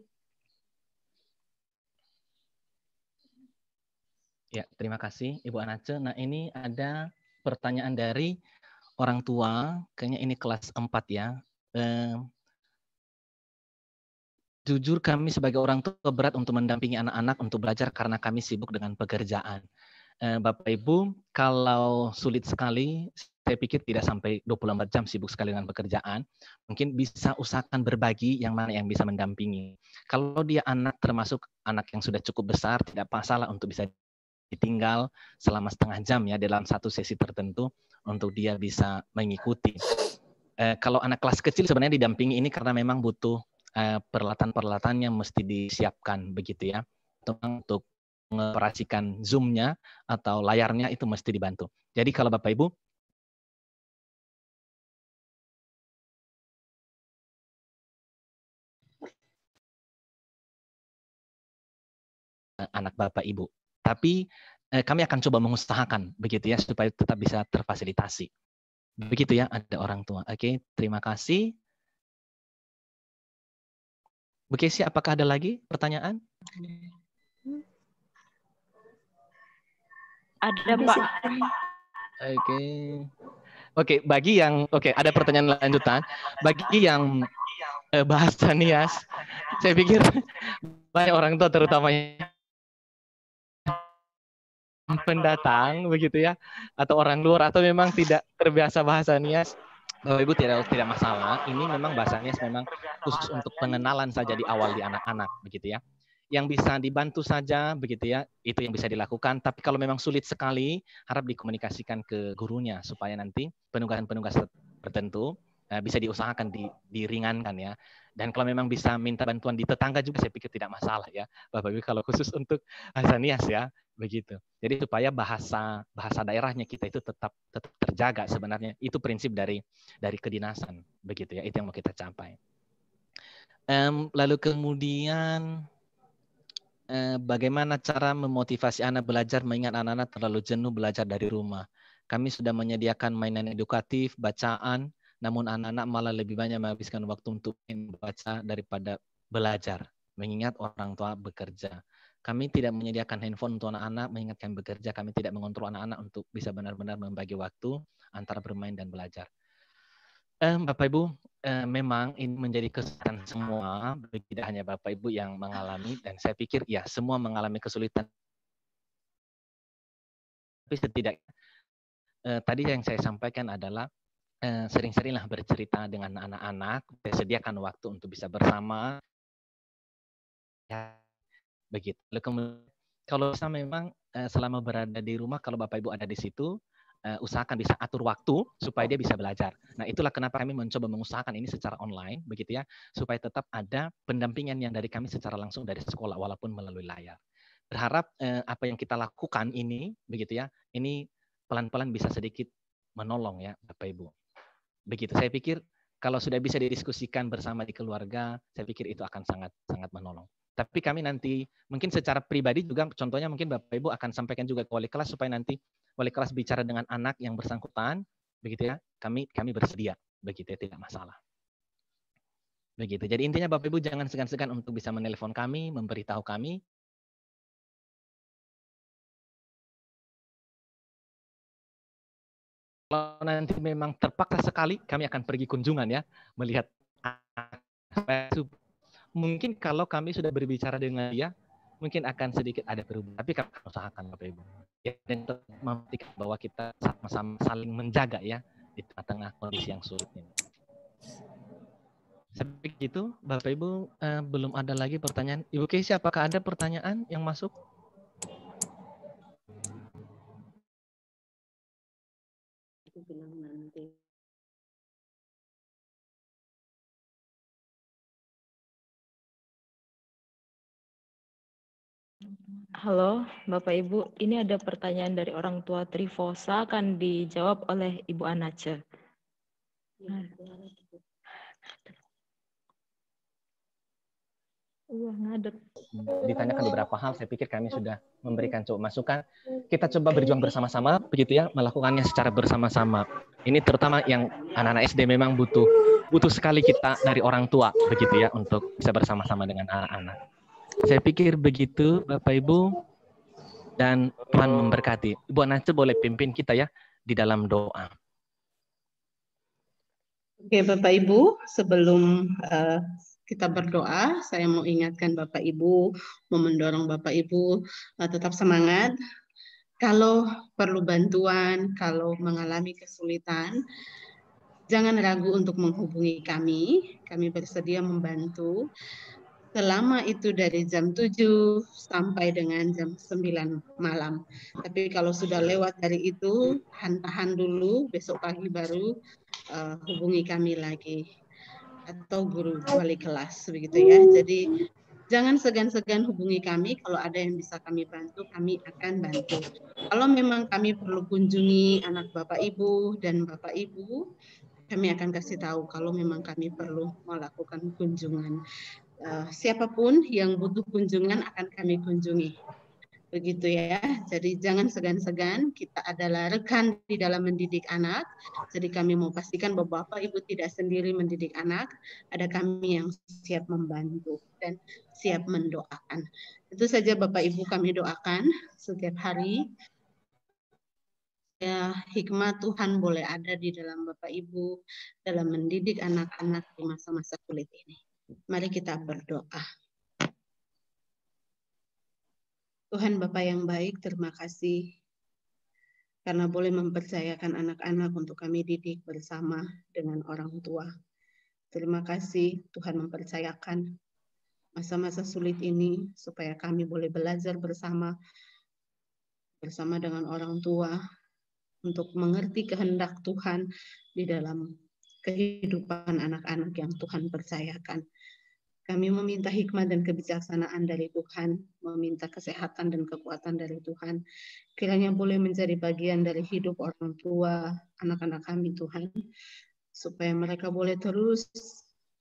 Ya, terima kasih Ibu Anace. Nah, ini ada pertanyaan dari orang tua, kayaknya ini kelas 4 ya. Jujur kami sebagai orang tua berat untuk mendampingi anak-anak untuk belajar karena kami sibuk dengan pekerjaan. Bapak Ibu, kalau sulit sekali, saya pikir tidak sampai 24 jam sibuk sekali dengan pekerjaan. Mungkin bisa usahakan berbagi yang mana yang bisa mendampingi. Kalau dia anak termasuk anak yang sudah cukup besar, tidak masalah untuk bisa ditinggal selama setengah jam ya dalam satu sesi tertentu untuk dia bisa mengikuti. Kalau anak kelas kecil sebenarnya didampingi ini karena memang butuh peralatan-peralatan yang mesti disiapkan begitu ya untuk mengoperasikan Zoom-nya atau layarnya itu mesti dibantu. Jadi kalau Bapak Ibu anak Bapak Ibu, tapi kami akan coba mengusahakan begitu ya supaya tetap bisa terfasilitasi. Begitu ya, ada orang tua. Oke, terima kasih. Bu Kesia, apakah ada lagi pertanyaan? Ada Pak. Oke, bagi yang ada pertanyaan lanjutan. Bagi yang bahasa Nias, saya pikir banyak orang tua terutamanya pendatang begitu ya, atau orang luar atau memang tidak terbiasa bahasa Nias. Bapak Ibu tidak masalah. Ini memang bahasa Nias memang khusus untuk pengenalan saja di awal di anak-anak begitu ya. Yang bisa dibantu saja begitu ya, itu yang bisa dilakukan. Tapi kalau memang sulit sekali, harap dikomunikasikan ke gurunya supaya nanti penugasan-penugasan tertentu bisa diusahakan diringankan ya. Dan kalau memang bisa minta bantuan di tetangga juga saya pikir tidak masalah ya, Bapak Ibu, kalau khusus untuk bahasa Nias ya, begitu. Jadi supaya bahasa daerahnya kita itu tetap terjaga sebenarnya. Itu prinsip dari kedinasan begitu ya. Itu yang mau kita capai. Lalu kemudian bagaimana cara memotivasi anak belajar mengingat anak-anak terlalu jenuh belajar dari rumah. Kami sudah menyediakan mainan edukatif, bacaan, namun anak-anak malah lebih banyak menghabiskan waktu untuk membaca daripada belajar, mengingat orang tua bekerja. Kami tidak menyediakan handphone untuk anak-anak, mengingat kami bekerja, kami tidak mengontrol anak-anak untuk bisa benar-benar membagi waktu antara bermain dan belajar. Bapak Ibu, memang ini menjadi kesulitan semua, tidak hanya Bapak Ibu yang mengalami, dan saya pikir ya semua mengalami kesulitan. Tapi setidaknya tadi yang saya sampaikan adalah sering-seringlah bercerita dengan anak-anak, sediakan waktu untuk bisa bersama. Ya, begitu. Kemudian kalau bisa memang selama berada di rumah, kalau Bapak Ibu ada di situ, usahakan bisa atur waktu supaya dia bisa belajar. Nah, itulah kenapa kami mencoba mengusahakan ini secara online, begitu ya, supaya tetap ada pendampingan yang dari kami secara langsung dari sekolah walaupun melalui layar. Berharap apa yang kita lakukan ini, begitu ya, ini pelan-pelan bisa sedikit menolong ya, Bapak Ibu. Begitu. Saya pikir kalau sudah bisa didiskusikan bersama di keluarga, saya pikir itu akan sangat menolong. Tapi kami nanti mungkin secara pribadi juga, contohnya mungkin Bapak Ibu akan sampaikan juga ke wali kelas supaya nanti wali kelas bicara dengan anak yang bersangkutan, begitu ya. Kami bersedia, begitu ya, tidak masalah. Begitu. Jadi intinya Bapak Ibu jangan segan-segan untuk bisa menelpon kami, memberitahu kami. Kalau nanti memang terpaksa sekali, kami akan pergi kunjungan ya, melihat. Mungkin kalau kami sudah berbicara dengan dia, mungkin akan sedikit ada perubahan. Tapi kami akan usahakan Bapak Ibu. Ya, dan tetap memastikan bahwa kita sama-sama saling menjaga ya di tengah-tengah kondisi yang sulit ini. Seperti itu, Bapak Ibu, belum ada lagi pertanyaan. Ibu Keisha, apakah ada pertanyaan yang masuk? Halo, Bapak Ibu. Ini ada pertanyaan dari orang tua Trifosa, akan dijawab oleh Ibu Anace. Ditanyakan beberapa hal, saya pikir kami sudah memberikan masukan. Kita coba berjuang bersama-sama, begitu ya, melakukannya secara bersama-sama. Ini terutama yang anak-anak SD memang butuh sekali kita dari orang tua, begitu ya, untuk bisa bersama-sama dengan anak-anak. Saya pikir begitu, Bapak Ibu, dan Tuhan memberkati. Ibu Anace boleh pimpin kita ya di dalam doa. Oke, Bapak Ibu, sebelum kita berdoa, saya mau ingatkan Bapak Ibu, mau mendorong Bapak Ibu tetap semangat. Kalau perlu bantuan, kalau mengalami kesulitan, jangan ragu untuk menghubungi kami. Kami bersedia membantu. Selama itu dari jam 7 sampai dengan jam 9 malam. Tapi kalau sudah lewat dari itu, tahan dulu, besok pagi baru hubungi kami lagi. Atau guru wali kelas, begitu ya. Jadi jangan segan-segan hubungi kami, kalau ada yang bisa kami bantu, kami akan bantu. Kalau memang kami perlu kunjungi anak Bapak Ibu dan Bapak Ibu, kami akan kasih tahu kalau memang kami perlu melakukan kunjungan. Siapapun yang butuh kunjungan akan kami kunjungi. Begitu ya. Jadi jangan segan-segan, kita adalah rekan di dalam mendidik anak. Jadi kami mau pastikan bahwa Bapak Ibu tidak sendiri mendidik anak, ada kami yang siap membantu dan siap mendoakan. Itu saja Bapak Ibu kami doakan setiap hari. Ya, hikmat Tuhan boleh ada di dalam Bapak Ibu dalam mendidik anak-anak di masa-masa sulit ini. Mari kita berdoa. Tuhan Bapa yang baik, terima kasih karena boleh mempercayakan anak-anak untuk kami didik bersama dengan orang tua. Terima kasih Tuhan mempercayakan masa-masa sulit ini supaya kami boleh belajar bersama dengan orang tua untuk mengerti kehendak Tuhan di dalam kehidupan anak-anak yang Tuhan percayakan. Kami meminta hikmat dan kebijaksanaan dari Tuhan, meminta kesehatan dan kekuatan dari Tuhan. Kiranya boleh menjadi bagian dari hidup orang tua, anak-anak kami Tuhan, supaya mereka boleh terus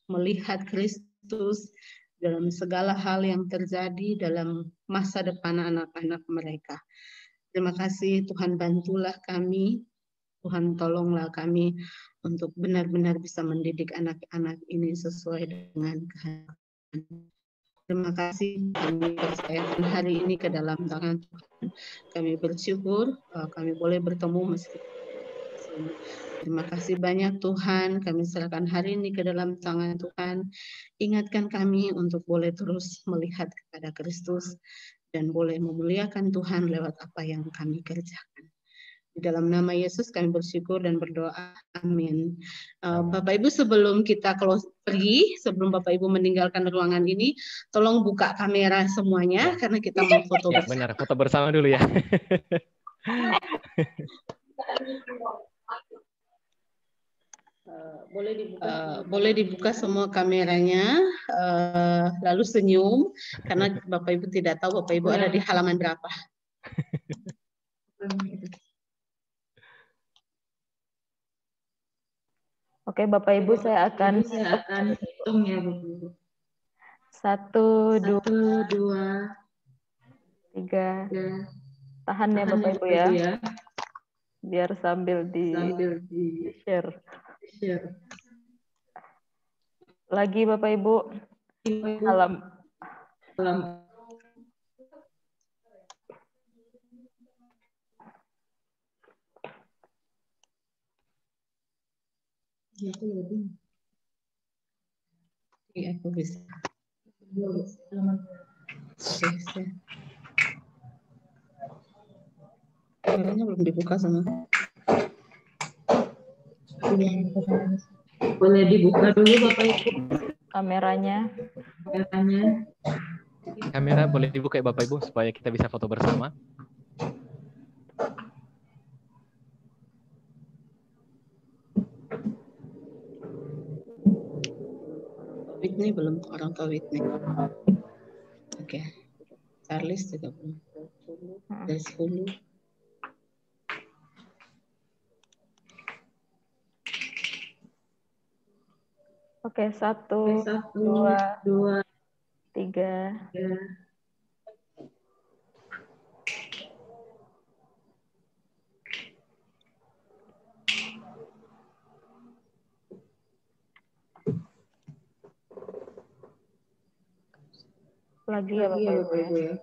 melihat Kristus dalam segala hal yang terjadi dalam masa depan anak-anak mereka. Terima kasih Tuhan, bantulah kami, Tuhan tolonglah kami untuk benar-benar bisa mendidik anak-anak ini sesuai dengan kehendak. Terima kasih, kami percayakan hari ini ke dalam tangan Tuhan. Kami bersyukur kami boleh bertemu meskipun. Terima kasih banyak Tuhan, kami serahkan hari ini ke dalam tangan Tuhan. Ingatkan kami untuk boleh terus melihat kepada Kristus dan boleh memuliakan Tuhan lewat apa yang kami kerjakan. Di dalam nama Yesus kami bersyukur dan berdoa. Amin. Bapak Ibu, sebelum kita pergi, sebelum Bapak Ibu meninggalkan ruangan ini, tolong buka kamera semuanya karena kita mau foto bersama. Benar, foto bersama dulu ya. Boleh dibuka semua kameranya, lalu senyum karena Bapak Ibu tidak tahu Bapak Ibu ada di halaman berapa. Oke, Bapak Ibu, saya akan hitung ya, Bapak Ibu. 1, 2, 3. Tahan ya Bapak Ibu ya. Biar sambil di share. Lagi Bapak Ibu. Alam. Iya, aku bisa. Kameranya belum dibuka sama. Boleh dibuka dulu Bapak Ibu. Kameranya. Kamera boleh dibuka ya Bapak Ibu supaya kita bisa foto bersama. Whitney belum, orang tua Whitney. Oke. Charles juga belum. Dari 10. Oke, 1, 2, 3. Lagi ya Bapak Ibu ya.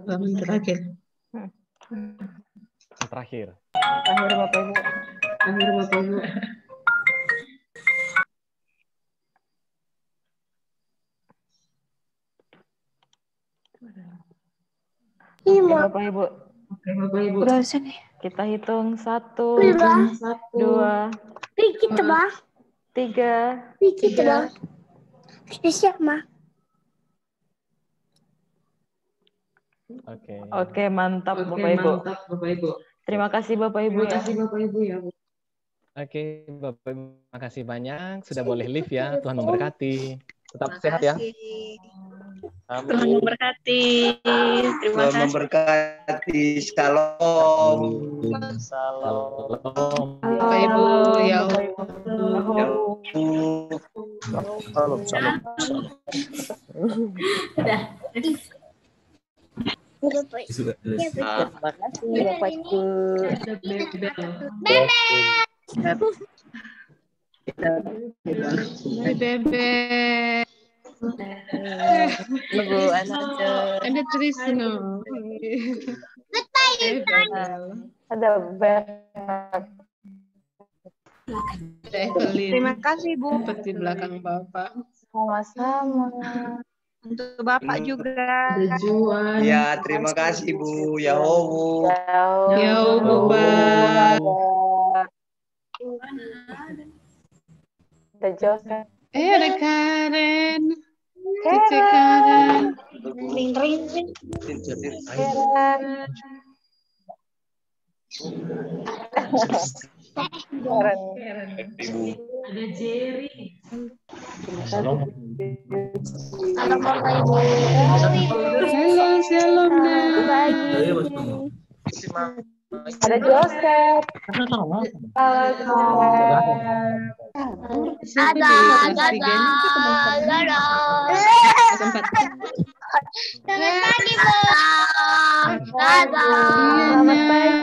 Terakhir. Terakhir. Akhir Bapak Ibu. Oke Bapak Ibu. Berasa nih. Kita hitung 1, 2, Dikit bang. 3. Dikit bang. Siap mah. Oke, mantap Bapak Ibu. Terima kasih Bapak Ibu ya. Oke, Bapak Ibu, terima kasih banyak. Sudah boleh live ya. Tuhan memberkati. Tetap sehat ya. Tuhan memberkati. Terima Tuhan memberkati. Shalom. Bapak Ibu, ya Terima kasih Bapak Ibu. Bebek. Ibu anaknya. Ada Trisno. Ada Beb. Terima kasih Bu. Seperti belakang Bapak. Sama-sama. Untuk Bapak juga. Ya, terima kasih Bu. Yahowu. Yahowu, Pak. Ada Joseph. Ada Karen. Cici Karen. Ring ring ring. Ada Jerry. Shalom. Halo Bapak Ibu. Halo, shalom nak. Ada Joseph. Siapa di kelas 3 ini? Sempat. Selamat pagi, Bu. Selamat pagi.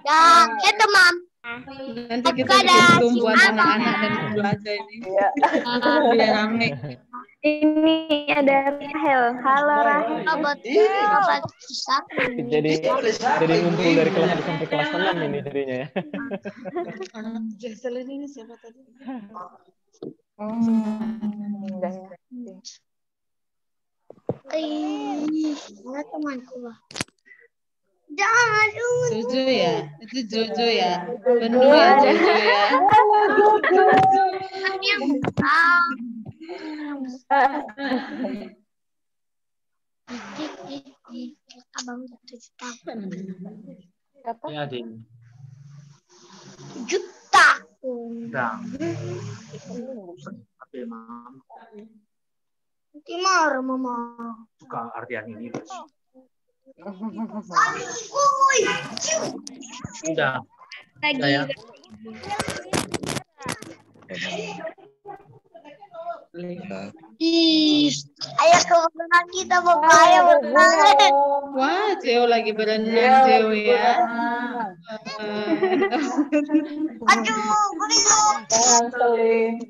Ya, itu Mam. Nanti kita bikin Zoom buat anak-anak dan keluarga ini. Biar rame. Ini ada Rahel. Halo Rahel. Jadi ngumpul dari kelas 1 sampai kelas 6 ini jadinya ya. Jocelyn ini siapa tadi? Mana temanku? Jangan dulu. Jojo ya? Itu Jojo ya? Penuh ya Jojo ya? Abang juta. Ya, Ding. Juta. Nanti marah mama. Suka artian ini. Udah. Lagi. Ya. Ayo ke berenang kita Bapak, ayo berenang. Wah, Ceo lagi berenang Ceo ya. Aduh, guling.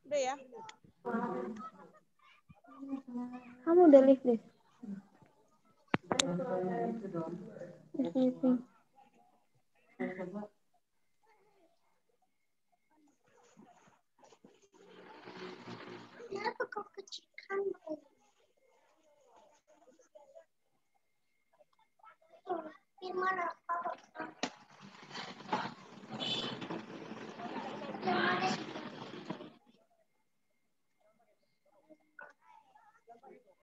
Udah ya. Kamu udah live deh. Kenapa kau kecilkan? Gimana?